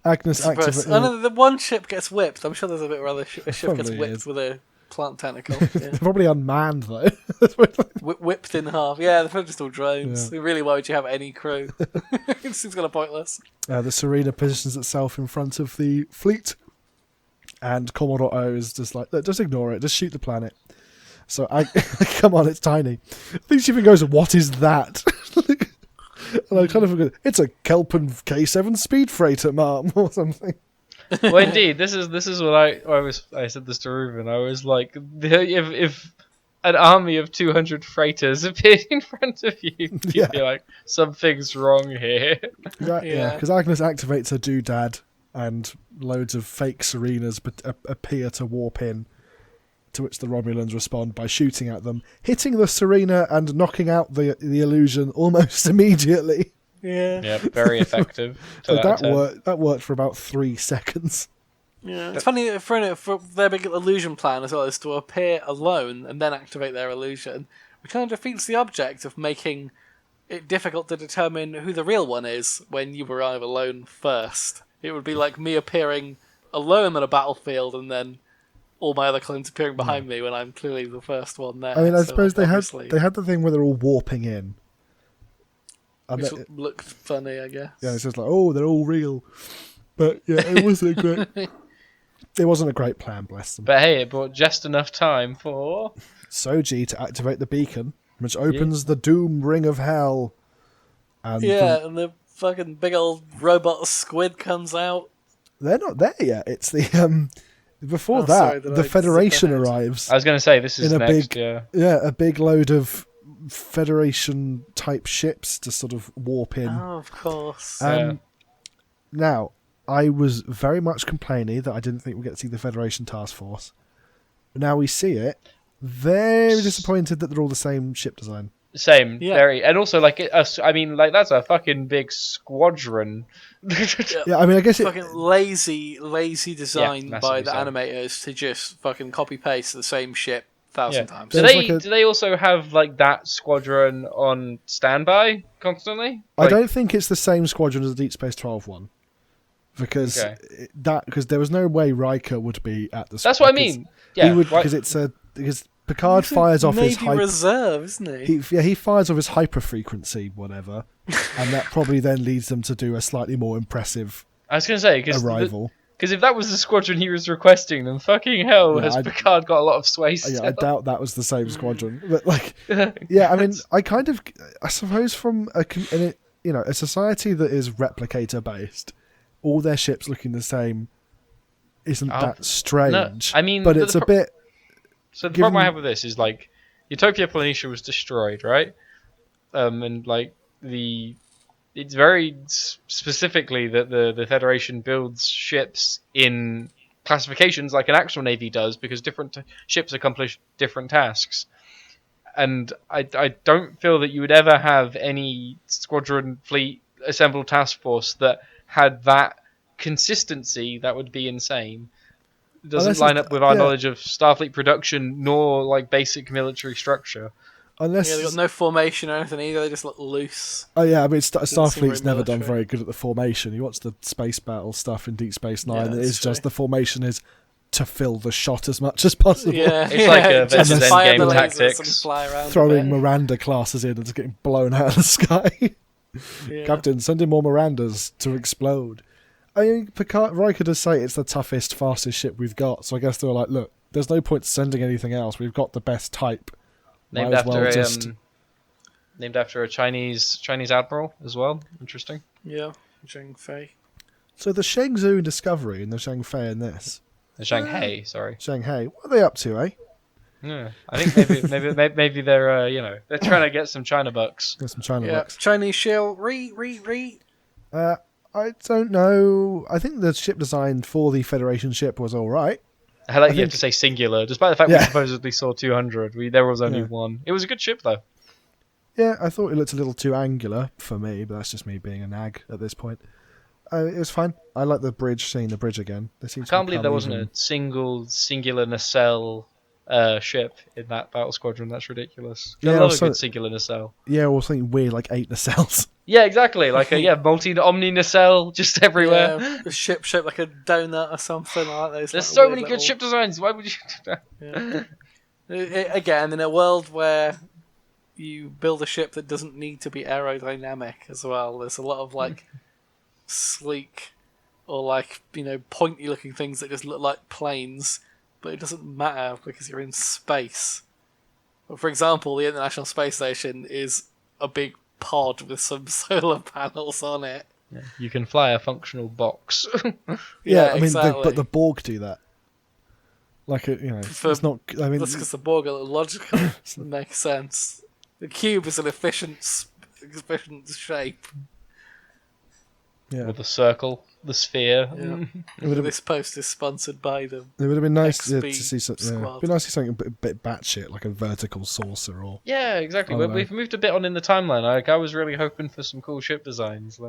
Agnes activates. Oh, no, the one ship gets whipped. I'm sure there's a bit where a ship gets Probably whipped is. with a plant tentacle. They're Yeah. probably unmanned though. Whipped in half. Yeah, they're just all drones. Yeah. Really, why would you have any crew? It seems kind of pointless. The Serena positions itself in front of the fleet, and Commodore O is just like, look, just ignore it, just shoot the planet. So come on, it's tiny. I think she even goes, what is that? And I kind of forget, it's a Kelpin K7 speed freighter, Mom, or something. Well, indeed, this is what I said this to Ruben. I was like, if an army of 200 freighters appeared in front of you, you'd Yeah. be like, something's wrong here. Yeah, because Agnes activates her doodad, and loads of fake Serenas appear to warp in, to which the Romulans respond by shooting at them, hitting the Serena and knocking out the illusion almost immediately. Yeah. Yeah, very effective. So 10 out of 10. that worked for about 3 seconds. Yeah. It's funny that for their big illusion plan as well is to appear alone and then activate their illusion, which kind of defeats the object of making it difficult to determine who the real one is when you arrive alone first. It would be like me appearing alone on a battlefield and then all my other clones appearing behind me when I'm clearly the first one there. I mean, I So, suppose they obviously, had the thing where they're all warping in. And which it- looked funny, I guess. yeah, it's just like, oh, they're all real. But yeah, it wasn't a great. It wasn't a great plan, bless them. But hey, it brought just enough time for... Soji to activate the beacon, which opens the doom ring of hell. And Yeah, and the fucking big old robot squid comes out. they're not there yet. It's the before Oh, that sorry, did I the skip Federation ahead? arrives. I was going to say, this is In a next, big- yeah. Yeah, a big load of Federation type ships to sort of warp in. Oh, of course. Yeah. Now, I was very much complaining that I didn't think we'd get to see the Federation task force. Now we see it. Very disappointed that they're all the same ship design. Same, Yeah. very, and also like, I mean, like that's a fucking big squadron. Yeah, I mean, I guess it. Fucking lazy design massively by the so. animators to just fucking copy paste the same ship 1,000 Yeah. times. Do There's they like a- do they also have like that squadron on standby constantly? I Like, don't think it's the same squadron as the Deep Space 12 one. Because Okay. because there was no way Riker would be at the. That's what I mean. Yeah, he would why- because Picard fires off his Navy Reserve, isn't he? he fires off his hyperfrequency whatever, and that probably then leads them to do a slightly more impressive I was gonna say arrival. because if that was the squadron he was requesting, then fucking hell Yeah, has I- Picard got a lot of sway Yeah, still. I doubt that was the same squadron, but like, yeah, I mean, I suppose from a society that is replicator based, all their ships looking the same isn't that strange. I mean, but the it's a pro- bit. So the Given- problem I have with this is like Utopia Planitia was destroyed, right? And like the it's very specifically that the Federation builds ships in classifications like an actual navy does, because different ships accomplish different tasks. And I don't feel that you would ever have any squadron, fleet, assembled task force that had that consistency. That would be insane. It doesn't line up with our knowledge of Starfleet production nor like basic military structure. Unless they've got no formation or anything either. They just look loose. Oh yeah, I mean Starfleet's never done very good at the formation. You watch the space battle stuff in Deep Space Nine. It's just the formation is to fill the shot as much as possible. Yeah, it's like Avengers Endgame tactics. Throwing Miranda classes in and just getting blown out of the sky. Captain, send in more Mirandas to explode. I mean, Riker does say it's the toughest, fastest ship we've got. So I guess they were like, look, there's no point sending anything else. We've got the best type. Named after a Chinese admiral as well. Interesting. Yeah, Zheng Fei. So the Shenzhou in Discovery and the Zheng Fei in this. The Shanghai, sorry. Shanghai. What are they up to, eh? Yeah, I think maybe they're they're trying to get some China bucks. Get some China bucks. Chinese shell. I don't know. I think the ship design for the Federation ship was all right. I like you have to say singular, despite the fact we supposedly saw 200. There was only one. It was a good ship though. Yeah, I thought it looked a little too angular for me, but that's just me being a nag at this point. It was fine. I like the bridge, seeing the bridge again. I can't believe there wasn't a singular nacelle ship in that battle squadron. That's ridiculous. I love a good singular nacelle. Yeah, or something weird like 8 nacelles. Yeah, exactly. Like a omni nacelle just everywhere. Yeah, a ship shaped like a donut or something like that. There's so many good ship designs. Why would you do that? Again, in a world where you build a ship that doesn't need to be aerodynamic as well, there's a lot of like sleek or like pointy looking things that just look like planes, but it doesn't matter because you're in space. For example, the International Space Station is a big pod with some solar panels on it. Yeah, you can fly a functional box. Yeah, I mean, exactly. but the Borg do that. Like it's not. I mean, that's because the Borg are logical. Makes sense. The cube is an efficient shape. Yeah. With the circle, the sphere. Yeah. This post is sponsored by them. It would have been nice to see something. It'd be nice to see something a bit batshit, like a vertical saucer or. Yeah, exactly. We've moved a bit on in the timeline. I was really hoping for some cool ship designs.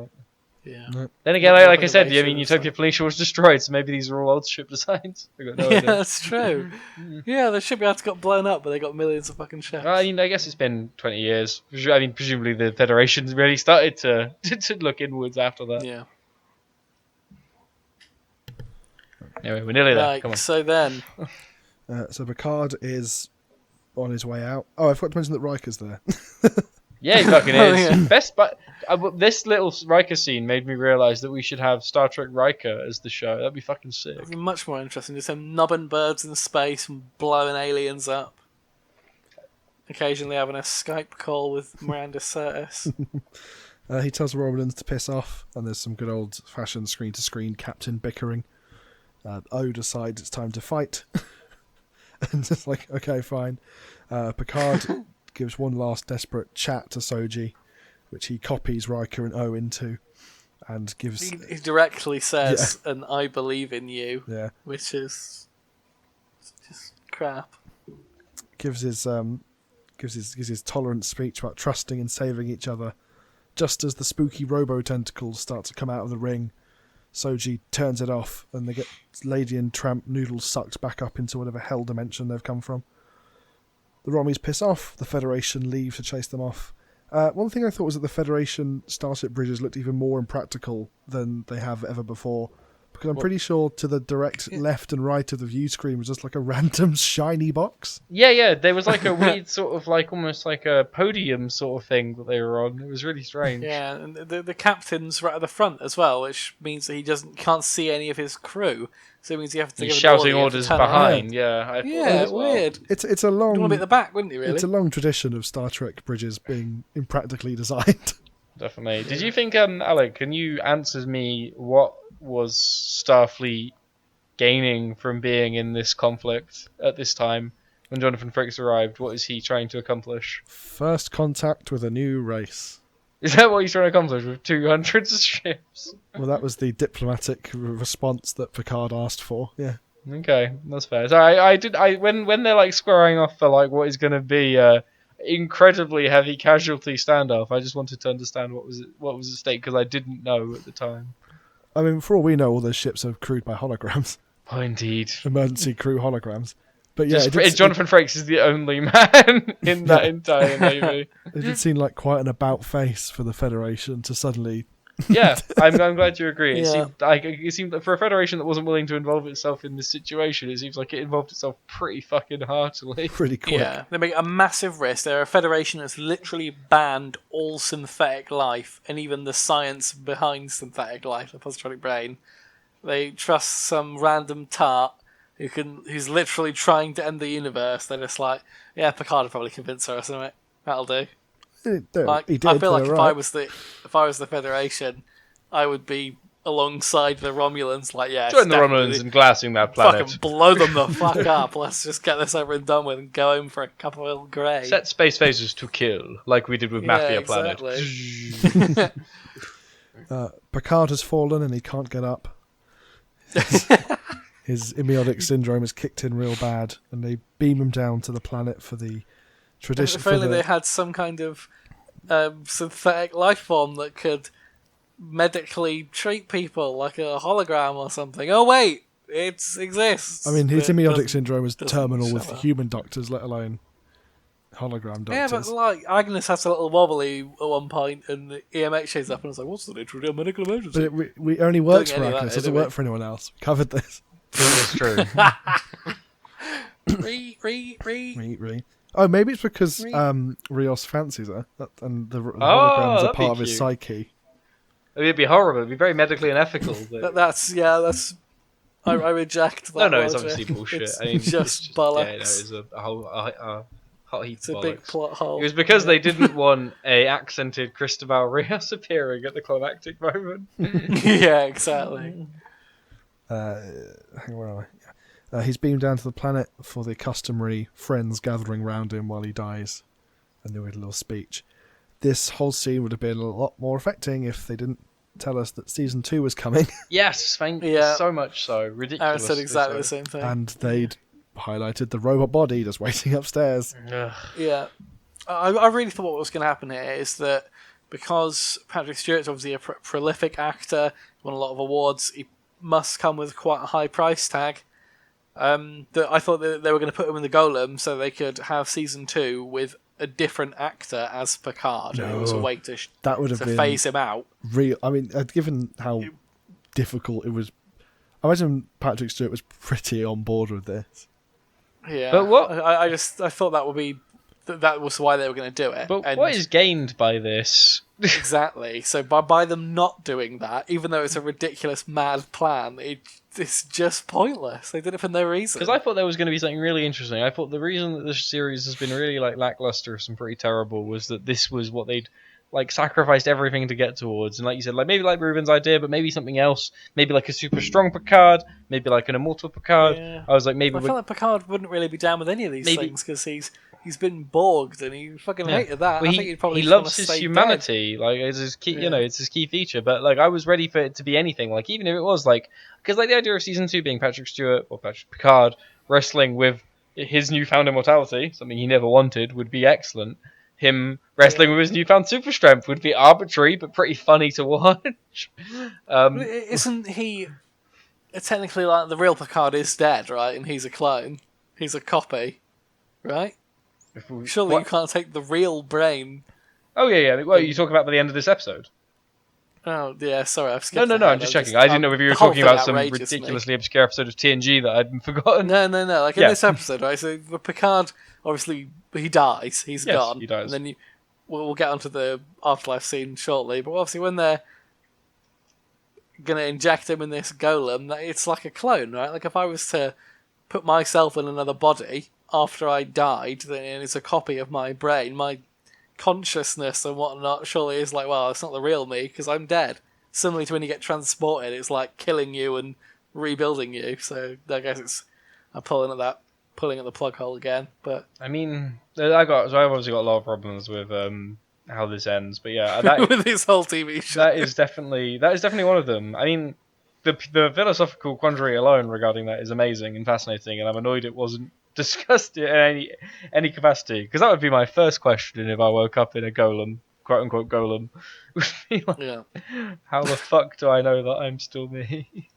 Yeah. Then again, like I said, Utopia Felicia was destroyed, so maybe these are all old ship designs. Yeah, that's true. Yeah, the shipyards got blown up, but they got millions of fucking ships. I mean, I guess it's been 20 years. I mean, presumably the Federation's really started to look inwards after that. Yeah. Anyway, we're nearly there. Right, come on. So then... so Picard is on his way out. Oh, I forgot to mention that Riker's there. Yeah, he fucking is. Yeah. Best, but this little Riker scene made me realise that we should have Star Trek Riker as the show. That'd be fucking sick. It'd be much more interesting. Just him nubbing birds in space and blowing aliens up. Occasionally having a Skype call with Miranda Curtis. He tells the Romulans to piss off, and there's some good old-fashioned screen-to-screen captain bickering. O decides it's time to fight. And just like, okay, fine. Picard gives one last desperate chat to Soji, which he copies Riker and O into, and gives. He directly says, "And I believe in you," which is just crap. Gives his tolerant speech about trusting and saving each other. Just as the spooky robo tentacles start to come out of the ring, Soji turns it off, and they get Lady and Tramp Noodles sucked back up into whatever hell dimension they've come from. The Rommies piss off, the Federation leave to chase them off. One thing I thought was that the Federation starship bridges looked even more impractical than they have ever before, because I'm pretty sure to the direct left and right of the view screen was just like a random shiny box. Yeah, there was like a weird sort of like almost like a podium sort of thing that they were on. It was really strange. Yeah, and the captain's right at the front as well, which means that he can't see any of his crew. So it means you have to give shouting orders behind. Around. Yeah, weird. It's a long. You want to be at the back, wouldn't you? Really? It's a long tradition of Star Trek bridges being impractically designed. Definitely. Did you think, Alec? Can you answer me? What was Starfleet gaining from being in this conflict at this time when Jonathan Frakes arrived? What is he trying to accomplish? First contact with a new race. Is that what he's trying to accomplish with 200 ships? Well, that was the diplomatic response that Picard asked for. Yeah. Okay, that's fair. So when they're like squaring off for like what is going to be incredibly heavy casualty standoff, I just wanted to understand what was at stake because I didn't know at the time. I mean, for all we know, all those ships are crewed by holograms. Oh, indeed. Emergency crew holograms. But yeah, Jonathan Frakes is the only man in that entire navy. It did seem like quite an about face for the Federation to suddenly. Yeah, I'm glad you agree. It Yeah. seemed like for a Federation that wasn't willing to involve itself in this situation, it seems like it involved itself pretty fucking heartily. Pretty quick. Yeah, they make a massive risk. They're a federation that's literally banned all synthetic life and even the science behind synthetic life, the positronic brain. They trust some random tart who's literally trying to end the universe. They're just like, yeah, Picard will probably convince her or something. That'll do. Like, He did, I feel like right. if I was the Federation, I would be alongside the Romulans. Like, yeah, Join the Romulans and glassing that planet. fucking blow them the fuck up. Let's just get this over and done with and go home for a cup of Earl Grey. Set space phasers to kill, like we did with Mafia Planet. Picard has fallen and he can't get up. His amniotic syndrome has kicked in real bad, and they beam him down to the planet for the tradition. If only they had some kind of synthetic life form that could medically treat people, like a hologram or something. Oh wait, it exists. I mean, his It amniotic doesn't- syndrome is doesn't terminal with show. human doctors, let alone hologram Yeah, doctors. but like Agnes has a little wobbly at one point, and the EMH shows up, and it's like, "What's the nature of a medical emergency?" But we only works Doing for any of that, Agnes. It doesn't anyway. work for anyone else. We covered this. That's true. Re. Oh, maybe it's because Rios fancies her, and the holograms are that'd be part of his cute. psyche. It'd be horrible. It'd be very medically unethical. But... That's. I reject that. No, it's logic. obviously bullshit. It's I mean, just Yeah, bollocks. no, it's a whole hot heap It's of a big bollocks. plot hole. It was because they didn't want a accented Cristobal Rios appearing at the climactic moment. Yeah, exactly. Where am I? He's beamed down to the planet for the customary friends gathering round him while he dies, and do a little speech. This whole scene would have been a lot more affecting if they didn't tell us that season 2 was coming, Yes, thank you Yeah. so much so. Ridiculous. Aaron said exactly the same thing. and they'd highlighted the robot body just waiting upstairs. Yeah. I really thought what was going to happen here is that because Patrick Stewart's obviously a prolific actor, won a lot of awards, he must come with quite a high price tag. That I thought that they were going to put him in the Golem so they could have season 2 with a different actor as Picard. And it was a way to That would have been phase him out. real. I mean, given how difficult it was, I imagine Patrick Stewart was pretty on board with this. Yeah. But what- I thought that would be that was why they were going to do it. But And what is gained by this? exactly. So by them not doing that, even though it's a ridiculous, mad plan, it's just pointless. They did it for no reason. Because I thought there was going to be something really interesting. I thought the reason that this series has been really like lackluster and pretty terrible was that this was what they'd like sacrificed everything to get towards. And like you said, like maybe like Ruben's idea, but maybe something else. Maybe like a super strong Picard. Maybe like an immortal Picard. Yeah. I was like maybe. I feel like Picard wouldn't really be down with any of these Maybe- things because he's been borged and he fucking Yeah. hated that. Well, I think he'd probably he just wanna loves his stay humanity, like it's his key, Yeah. it's his key feature. But like, I was ready for it to be anything, like even if it was like, because like the idea of season 2 being Patrick Stewart or Patrick Picard wrestling with his newfound immortality, something he never wanted, would be excellent. Him wrestling with his newfound super strength would be arbitrary but pretty funny to watch. dead. Isn't he technically like the real Picard is dead, right? And he's a clone. He's a copy, right? Surely you What? can't take the real brain. Oh yeah. Well, you talk about by the end of this episode. Oh yeah, sorry, I've skipped. No. ahead. I'm just checking. I didn't know if you were the whole talking thing about some outrages me. ridiculously obscure episode of TNG that I'd forgotten. No. Like in Yeah. this episode, right? So the Picard, obviously, he dies. He's Yes, gone. he dies. And then we'll get onto the afterlife scene shortly. But obviously, when they're gonna inject him in this golem, it's like a clone, right? Like if I was to put myself in another body after I died, then it's a copy of my brain. My consciousness and whatnot surely is like, well, it's not the real me because I'm dead. Similarly to when you get transported, it's like killing you and rebuilding you. So I guess I'm pulling at the plug hole again. But I mean, I've obviously got a lot of problems with how this ends. But yeah, that with this whole TV show. that is definitely one of them. I mean, the philosophical quandary alone regarding that is amazing and fascinating, and I'm annoyed it wasn't discussed in any capacity, because that would be my first question if I woke up in a golem, quote unquote golem. Would be like, Yeah. how the fuck do I know that I'm still me?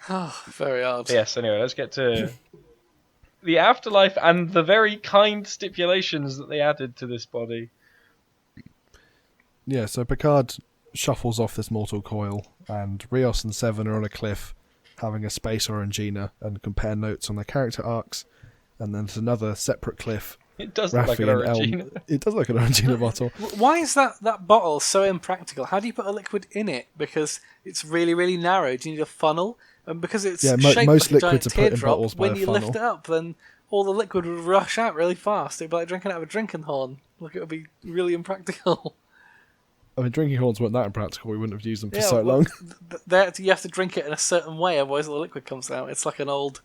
Oh, very odd. But yes. Anyway, let's get to the afterlife and the very kind stipulations that they added to this body. Yeah, so Picard shuffles off this mortal coil, and Rios and Seven are on a cliff having a space orangina and compare notes on their character arcs. And then there's another separate cliff. It does look like an orangina. It does look like an orangina bottle. Why is that bottle so impractical? How do you put a liquid in it? Because it's really, really narrow. Do you need a funnel? And because it's shaped most like a giant liquids are put in teardrop, bottles by when a you funnel. lift it up, then all the liquid would rush out really fast. It'd be like drinking out of a drinking horn. Like, it would be really impractical. I mean, drinking horns weren't that impractical. We wouldn't have used them for so long. You have to drink it in a certain way, otherwise all the liquid comes out. It's like an old,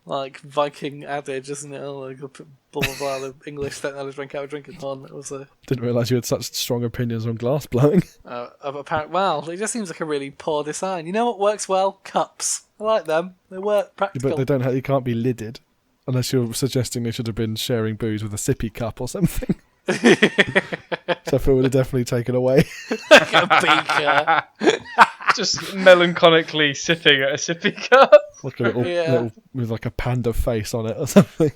like, Viking adage, isn't it? Oh, like, blah blah blah. The English don't know how to drink out of a drinking horn. It was a. Didn't realise you had such strong opinions on glass blowing. Well, it just seems like a really poor design. You know what works well? Cups. I like them. They work practical. But they don't. You can't be lidded, unless you're suggesting they should have been sharing booze with a sippy cup or something. So I feel would have definitely taken away. Like a beaker. Just melancholically sipping at a sippy cup. Like a little with like a panda face on it or something.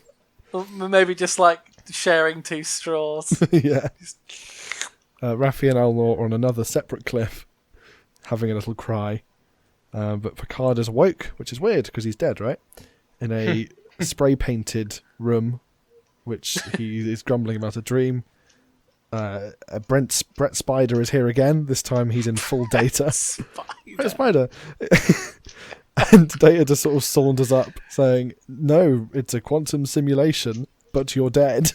Or maybe just like sharing two straws. Yeah. Raffi and Elnor are on another separate cliff, having a little cry. But Picard is awoke, which is weird because he's dead, right? In a spray-painted room, which he is grumbling about a dream. Brett Spider is here again. This time he's in full Data. Brett Spider. And Data just sort of saunters up, saying, "No, it's a quantum simulation, but you're dead."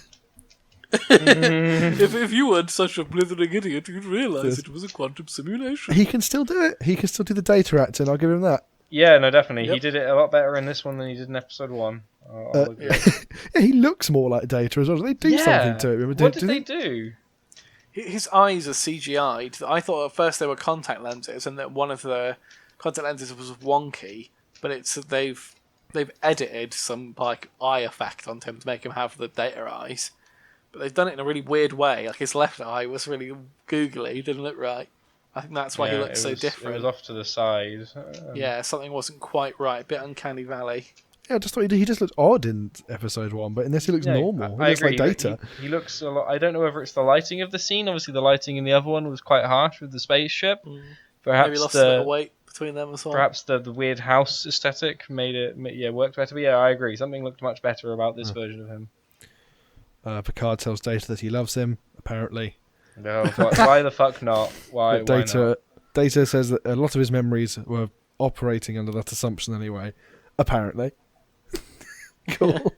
If you weren't such a blithering idiot, you'd realise it was a quantum simulation. He can still do it. He can still do the Data acting. I'll give him that. Yeah, no, definitely. Yep. He did it a lot better in this one than he did in episode 1. Yeah, he looks more like Data as well. They do something to him. What did they do? His eyes are CGI'd. I thought at first they were contact lenses, and that one of the contact lenses was wonky. But they've edited some like eye effect onto him to make him have the Data eyes. But they've done it in a really weird way. Like his left eye was really googly, didn't look right. I think that's why he looked so different. It was off to the side. Yeah, something wasn't quite right. A bit uncanny valley. Yeah, I just thought he just looked odd in episode 1, but in this he looks normal. I he looks agree. like Data. He looks a lot. I don't know whether it's the lighting of the scene. Obviously, the lighting in the other one was quite harsh with the spaceship. Perhaps Maybe lost a bit of weight between them as well. Perhaps the weird house aesthetic made it worked better. But yeah, I agree. Something looked much better about this version of him. Picard tells Data that he loves him. Apparently, no. Why the fuck not? Why not? Data says that a lot of his memories were operating under that assumption anyway. Apparently. Cool.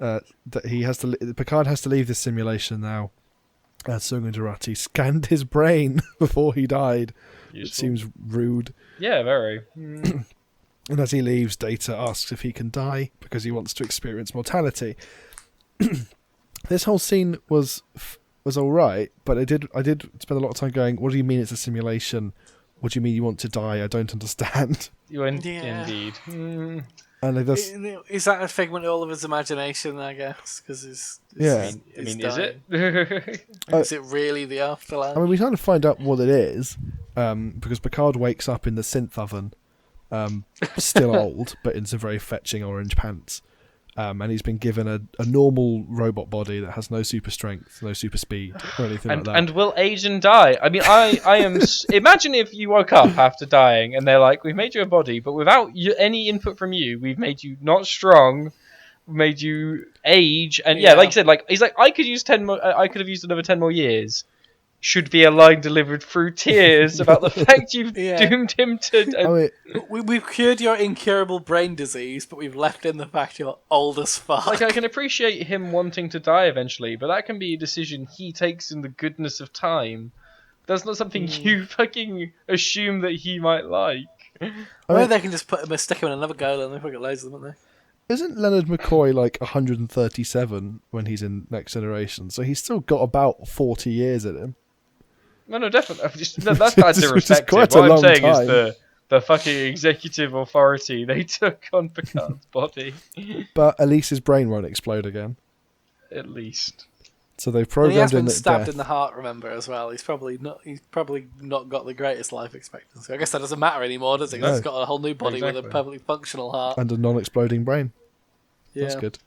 That Picard has to leave this simulation now. Soong and Durati scanned his brain before he died. Useful. It seems rude. Yeah, very. And as he leaves, Data asks if he can die because he wants to experience mortality. This whole scene was all right, but I did spend a lot of time going, "What do you mean it's a simulation? What do you mean you want to die? I don't understand." Indeed. And is that a figment of all of his imagination? I guess because is it? Is it really the afterlife? I mean, we kind of find out what it is because Picard wakes up in the synth oven, still old, but in some very fetching orange pants. And he's been given a normal robot body that has no super strength, no super speed, or anything like that. And will age and die. I mean, I am... Imagine if you woke up after dying and they're like, we've made you a body, but without any input from you, we've made you not strong, made you age, and like you said, like he's like, I could have used another 10 more years. Should be a line delivered through tears about the fact you've doomed him to... We've cured your incurable brain disease, but we've left in the fact you're old as fuck. Like, I can appreciate him wanting to die eventually, but that can be a decision he takes in the goodness of time. That's not something you fucking assume that he might like. Or they can just stick him in another golem and they've got loads of them, haven't Isn't Leonard McCoy like 137 when he's in Next Generation? So he's still got about 40 years in him. No, definitely. That's irrespective. quite What a I'm long saying time. is the fucking executive authority they took on Picard's body. But Elise's brain won't explode again. At least. So they've And programmed he has in been that stabbed death. in the heart, remember, as well. He's probably not got the greatest life expectancy. I guess that doesn't matter anymore, does it? 'Cause No. he's got a whole new body with Exactly. a perfectly functional heart. And a non-exploding brain. Yeah. That's good.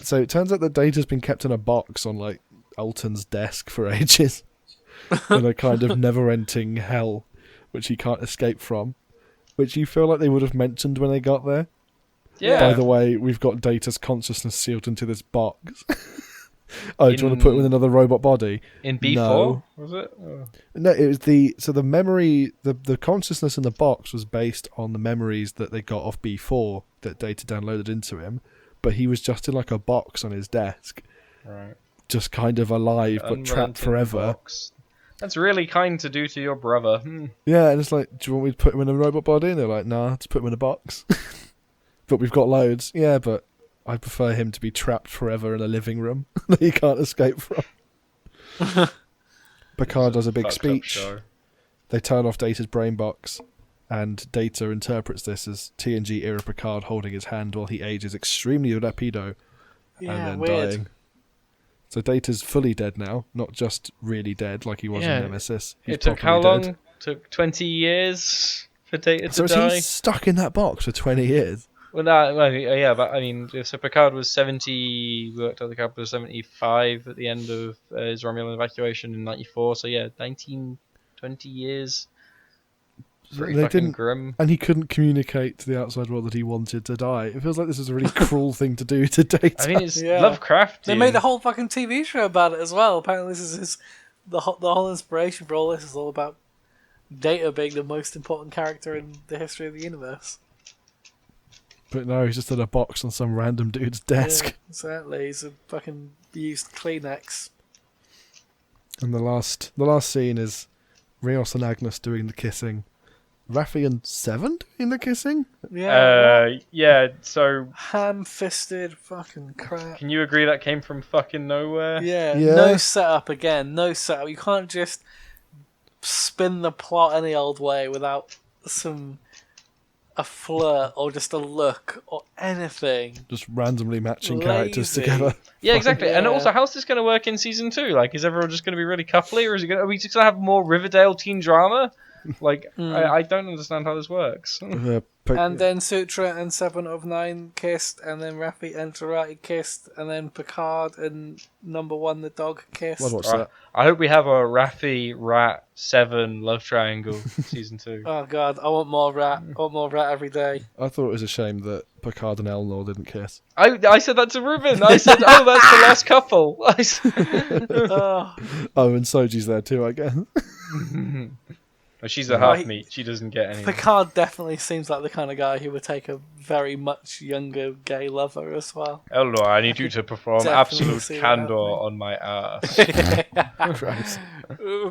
So it turns out that Data's been kept in a box on like Alton's desk for ages. In a kind of never-ending hell, which he can't escape from. Which you feel like they would have mentioned when they got there. Yeah. By the way, we've got Data's consciousness sealed into this box. Oh, do you want to put him in another robot body? In B4, No. was it? Oh. No, it was the memory, the consciousness in the box was based on the memories that they got off B4 that Data downloaded into him, but he was just in like a box on his desk, Right. just kind of alive but trapped Unrelenting forever. box. That's really kind to do to your brother. Yeah, and it's like, do you want me to put him in a robot body? And they're like, nah, just put him in a box. But we've got loads. Yeah, but I prefer him to be trapped forever in a living room that he can't escape from. Picard does a big Fucked up speech. show. They turn off Data's brain box, and Data interprets this as TNG era Picard holding his hand while he ages extremely rapido Yeah, and then weird. dying. So Data's fully dead now, not just really dead like he was Yeah. in Nemesis. He's It took how properly long? dead. Took 20 years for Data So to is die? he stuck in that box for 20 years? Well, no, well, yeah, but I mean, so Picard was 70, worked out the Picard was 75 at the end of his Romulan evacuation in 94, so yeah, 19, 20 years. Pretty They fucking didn't- grim. And he couldn't communicate to the outside world that he wanted to die. It feels like this is a really cruel thing to do to Data. I mean, it's Yeah. Lovecraftian. They made a whole fucking TV show about it as well. Apparently, this is the whole inspiration for all this is all about Data being the most important character in the history of the universe. But no, he's just in a box on some random dude's desk. Yeah, exactly. He's a fucking used Kleenex. And the last scene is Rios and Agnes doing the kissing. Raffi and Seven doing the kissing? Yeah. Yeah, so Ham-fisted fucking crap. can you agree that came from fucking nowhere? Yeah, Yeah. no setup again. No setup. You can't just spin the plot any old way without a flirt or just a look or anything. Just randomly matching characters Lazy. together. Yeah, exactly. And Yeah. also, how's this going to work in season 2? Like, is everyone just going to be really coupley, or are we just going to have more Riverdale teen drama? Like, I don't understand how this works. And then Sutra and 7 of 9 kissed, and then Raffi and Tarati kissed, and then Picard and Number 1 the dog kissed. I'd watch Right. that. I hope we have a Raffi, Rat, 7 love triangle season 2. Oh god, I want more rat. I want more rat every day. I thought it was a shame that Picard and Elnor didn't kiss. I said that to Ruben. I said, oh, that's the last couple. Oh, Oh, and Soji's there too, I guess. Well, she's a Right. half meat. She doesn't get any. Picard definitely seems like the kind of guy who would take a very much younger gay lover as well. Elnor, I need you to perform definitely absolute see that candor happening. on my ass. Christ.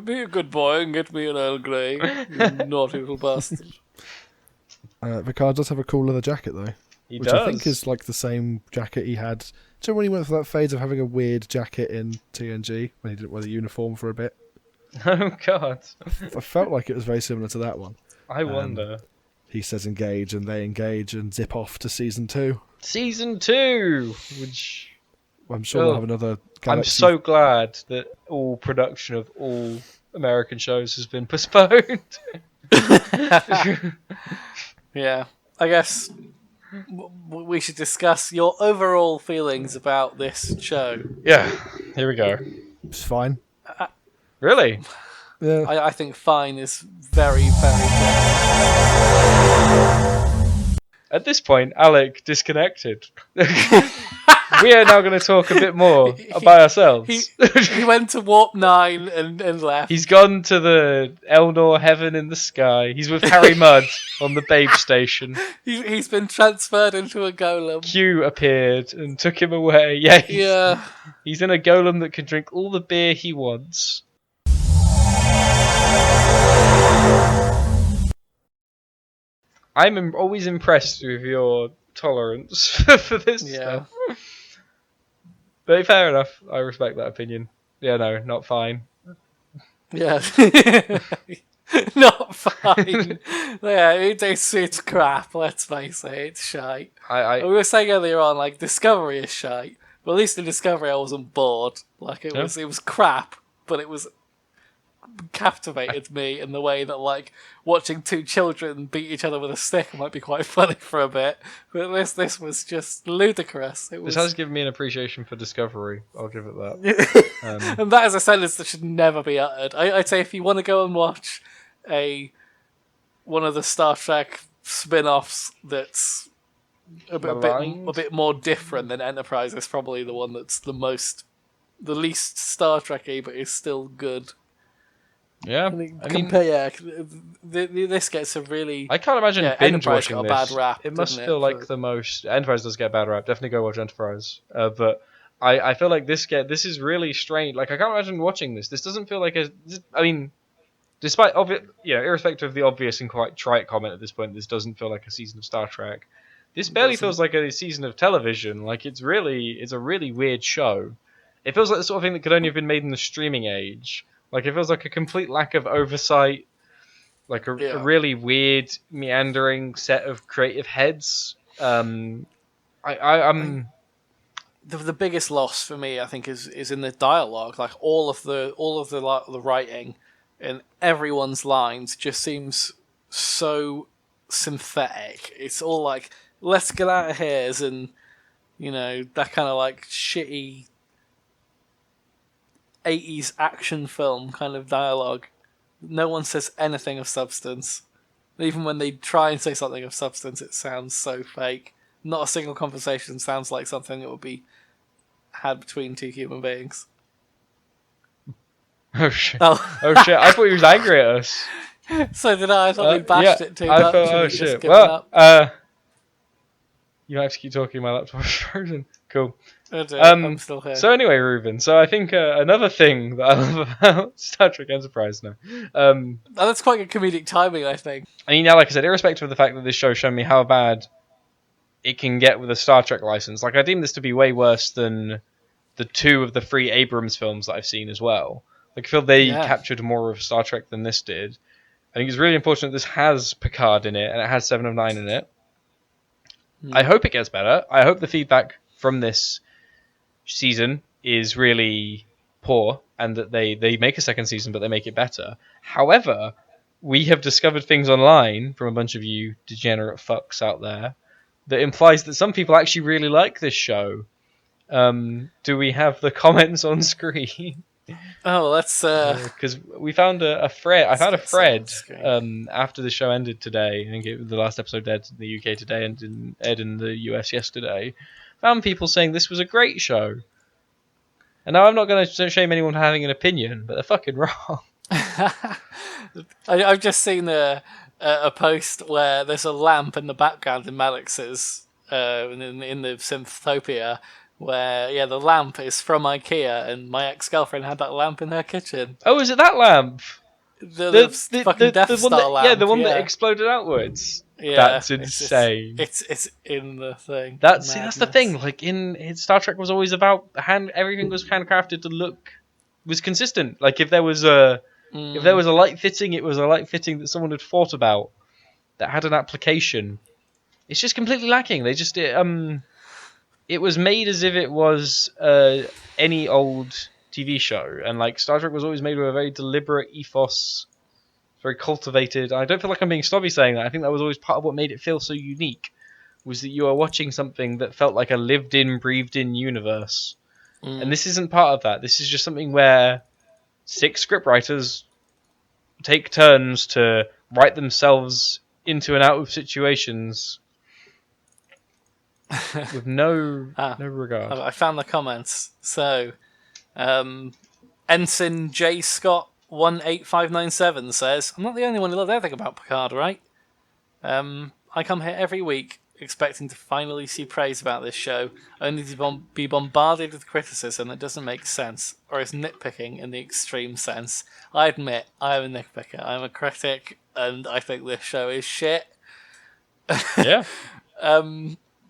Be a good boy and get me an Earl Grey, you naughty little bastard. Picard does have a cool leather jacket though, He which does. I think is like the same jacket he had. Do you remember when he went for that phase of having a weird jacket in TNG when he didn't wear the uniform for a bit? Oh God, I felt like it was very similar to that one. I wonder. He says engage and they engage and zip off to season 2. Season 2, which I'm sure Oh, we'll have another I'm Galaxy. so glad that all production of all American shows has been postponed. Yeah, I guess we should discuss your overall feelings about this show. Yeah, here we go. It's fine. Really? Yeah. I think fine is very, very good. At this point, Alec disconnected. We are now going to talk a bit more by ourselves. He went to Warp 9 and left. He's gone to the Elnor heaven in the sky. He's with Harry Mudd on the Babe Station. He's been transferred into a golem. Q appeared and took him away. Yeah, Yeah. he's in a golem that can drink all the beer he wants. I'm always impressed with your tolerance for this Yeah. stuff. But fair enough. I respect that opinion. Yeah, no, not fine. Yeah. Not fine. Yeah, it's crap, let's face it, it's shite. I We were saying earlier on, like, Discovery is shite. But at least in Discovery I wasn't bored. Like, it was crap, but it was captivated me in the way that, like, watching two children beat each other with a stick might be quite funny for a bit. But this was just ludicrous. It was... This has given me an appreciation for Discovery. I'll give it that. And that is a sentence that should never be uttered. I'd say if you want to go and watch one of the Star Trek spin-offs that's a bit more different than Enterprise, is probably the one that's the least Star Trek-y, but is still good. Yeah, this gets a really... I can't imagine binge Enterprise watching got a this. bad rap, It must feel like the most... Enterprise does get a bad rap. Definitely go watch Enterprise. But I feel like this is really strange. Like, I can't imagine watching this. This doesn't feel like a... I mean, despite irrespective of the obvious and quite trite comment at this point, this doesn't feel like a season of Star Trek. This barely feels like a season of television. Like, it's a really weird show. It feels like the sort of thing that could only have been made in the streaming age. Like, it feels like a complete lack of oversight, like a really weird, meandering set of creative heads. I'm the biggest loss for me, I think, is in the dialogue. Like, all of the writing and everyone's lines just seems so synthetic. It's all like, let's get out of here, and that kind of like shitty 80s action film kind of dialogue. No one says anything of substance. Even when they try and say something of substance, it sounds so fake. Not a single conversation sounds like something that would be had between two human beings. Oh shit! Oh shit! I thought he was angry at us. So did I. I thought we bashed it too much. I thought, oh shit! Well, you might have to keep talking. My laptop's frozen. Cool. I'm still here. So anyway, Ruben. So I think another thing that I love about Star Trek Enterprise now. That's quite good comedic timing, I think. I mean, like I said, irrespective of the fact that this show showed me how bad it can get with a Star Trek license, like I deem this to be way worse than the 2 of the 3 Abrams films that I've seen as well. Like, I feel they captured more of Star Trek than this did. I think it's really important that this has Picard in it and it has 7 of 9 in it. I hope it gets better. I hope the feedback from this season is really poor and that they make a second season but they make it better. However, we have discovered things online from a bunch of you degenerate fucks out there that implies that some people actually really like this show. Do we have the comments on screen? Oh, let's... Because we found a thread. I found a thread after the show ended today. I think the last episode aired in the UK today and aired in the US yesterday. Found people saying this was a great show. And now I'm not going to shame anyone for having an opinion, but they're fucking wrong. I've just seen a post where there's a lamp in the background in Malix's in the Synthopia, where the lamp is from IKEA, and my ex-girlfriend had that lamp in her kitchen. Oh, is it that lamp? The fucking Death Star lamp. Yeah, the one that exploded outwards. Yeah, that's insane. It's in the thing. That's the thing. Like in Star Trek was always about everything was handcrafted to look was consistent. Like if there was a light fitting, it was a light fitting that someone had thought about that had an application. It's just completely lacking. They just it was made as if it was any old TV show, and like Star Trek was always made with a very deliberate ethos, very cultivated. I don't feel like I'm being snobby saying that. I think that was always part of what made it feel so unique, was that you are watching something that felt like a lived-in, breathed-in universe. And this isn't part of that. This is just something where 6 scriptwriters take turns to write themselves into and out of situations with no regard. I found the comments. So, Ensign J. Scott 18597 says, "I'm not the only one who loves everything about Picard, right? I come here every week expecting to finally see praise about this show, only to be bombarded with criticism that doesn't make sense, or is nitpicking in the extreme sense. I admit, I am a nitpicker. I'm a critic, and I think this show is shit." Yeah.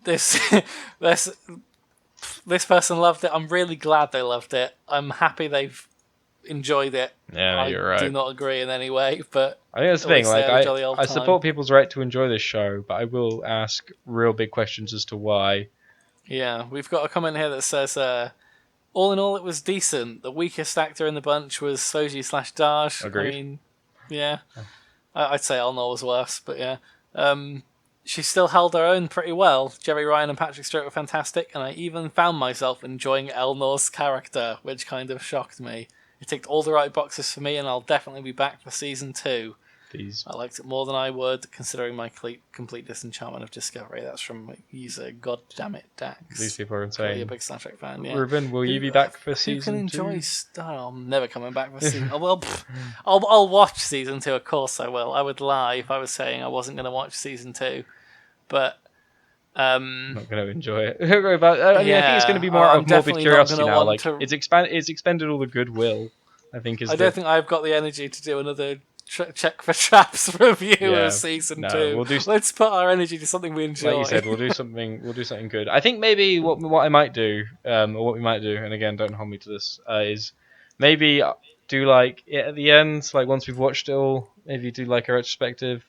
this this this person loved it. I'm really glad they loved it. I'm happy they've enjoyed it. Yeah, you're right. I do not agree in any way, but I think that's the at thing. least they Like, had a jolly old I time. support people's right to enjoy this show, but I will ask real big questions as to why. Yeah, we've got a comment here that says, all in all, it was decent. The weakest actor in the bunch was Soji/Daj. Agreed. I mean, yeah. I'd say Elnor was worse, but yeah. She still held her own pretty well. Jerry Ryan and Patrick Stewart were fantastic, and I even found myself enjoying Elnor's character, which kind of shocked me. It ticked all the right boxes for me, and I'll definitely be back for season 2. These. I liked it more than I would, considering my complete disenchantment of Discovery. That's from user Goddammit Dax. These people are Clearly insane. a big Star Trek fan, yeah. Ruben, will you be back for Who season can 2? enjoy Star? I'm never coming back for season. I'll watch season 2. Of course I will. I would lie if I was saying I wasn't going to watch season 2, but I'm not going to enjoy it. I think it's going to be more I'm out of morbid definitely curiosity not gonna now. want Like to- it's expended all the goodwill. I think is. I don't think I've got the energy to do another check for traps review Yeah, of season no, 2. we'll do- Let's put our energy to something we enjoy. Like you said, we'll do something good. I think maybe what I might do, or what we might do, and again, don't hold me to this, is maybe do like at the end, like once we've watched it all, maybe do like a retrospective,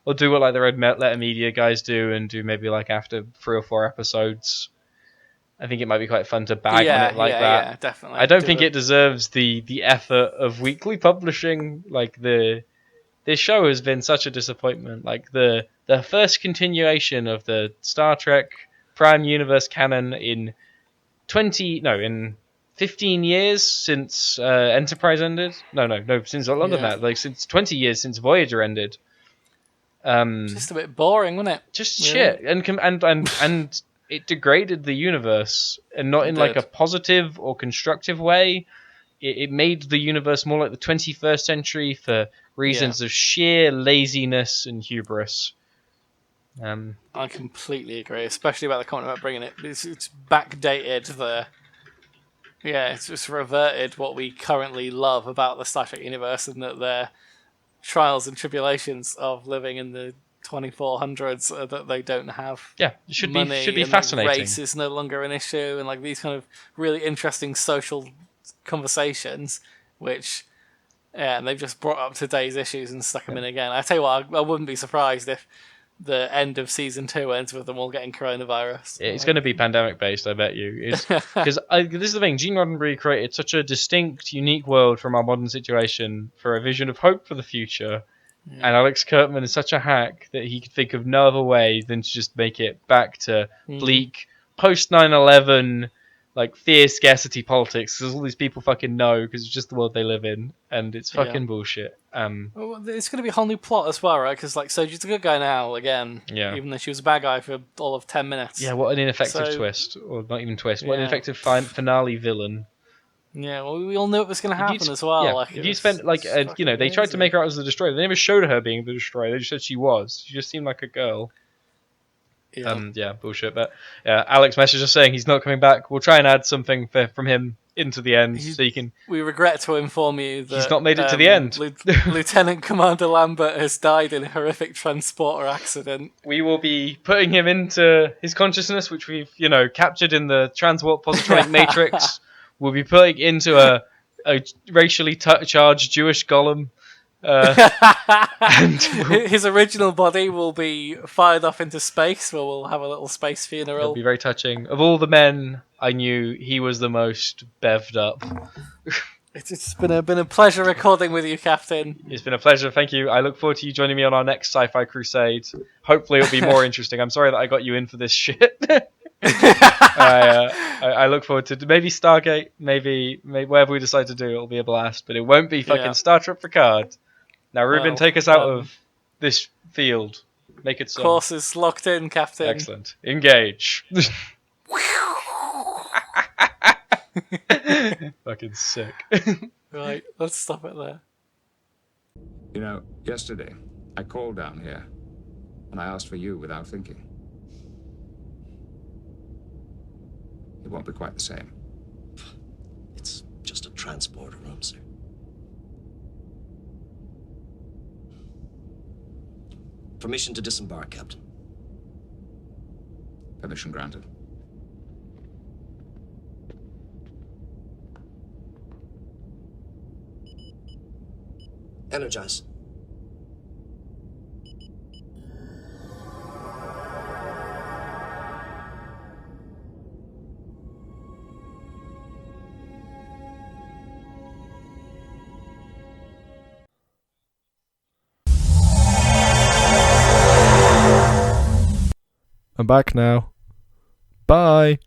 or do what like the Red Letter Media guys do, and do maybe like after 3 or 4 episodes. I think it might be quite fun to bag on it like that. Yeah, definitely. I don't think it deserves the effort of weekly publishing. Like this show has been such a disappointment. Like the first continuation of the Star Trek Prime Universe canon in 15 years since Enterprise ended. No, since longer than that. Like since 20 years since Voyager ended. Just a bit boring, wasn't it? Just Really? shit, and it degraded the universe, and not in like a positive or constructive way. It made the universe more like the 21st century for reasons of sheer laziness and hubris. I completely agree, especially about the comment about bringing it. It's backdated it's just reverted what we currently love about the Star Trek universe, and that their trials and tribulations of living in the 2400s that they don't have should money, be and fascinating. race is no longer an issue, and like these kind of really interesting social conversations, which and they've just brought up today's issues and stuck them in again. I tell you what, I wouldn't be surprised if the end of season 2 ends with them all getting coronavirus. It's going to be pandemic based, I bet you. Because this is the thing, Gene Roddenberry created such a distinct, unique world from our modern situation for a vision of hope for the future. Yeah. And Alex Kurtzman is such a hack that he could think of no other way than to just make it back to bleak, post 9/11, like fear scarcity politics. Because all these people fucking know, because it's just the world they live in, and it's fucking bullshit. Well, it's going to be a whole new plot as well, right? Because like Soji's a good guy now again, even though she was a bad guy for all of 10 minutes. Yeah, what an ineffective twist, or not even twist. What an ineffective finale villain. Yeah, well, we all knew it was going to happen as well. Yeah, like, if you spent they tried to make her out as the Destroyer. They never showed her being the Destroyer. They just said she was. She just seemed like a girl. Yeah, bullshit. But yeah, Alex messaged us saying he's not coming back. We'll try and add something from him into the end, so you can. We regret to inform you that he's not made it to the end. Lieutenant Commander Lambert has died in a horrific transporter accident. We will be putting him into his consciousness, which we've captured in the transport positronic matrix. We'll be putting into a racially charged Jewish golem. And his original body will be fired off into space, where we'll have a little space funeral. It'll be very touching. Of all the men I knew, he was the most bevved up. It's been a pleasure recording with you, Captain. It's been a pleasure, thank you. I look forward to you joining me on our next sci-fi crusade. Hopefully it'll be more interesting. I'm sorry that I got you in for this shit. I look forward to maybe Stargate, maybe whatever we decide to do, it'll be a blast, but it won't be fucking Star Trek Picard. Now, Ruben, take us out of this field. Make it so. Course is locked in, Captain. Excellent. Engage. Fucking sick. Right, let's stop it there. Yesterday, I called down here, and I asked for you without thinking. It won't be quite the same. It's just a transporter room, sir. Permission to disembark, Captain. Permission granted. Energize. I'm back now. Bye.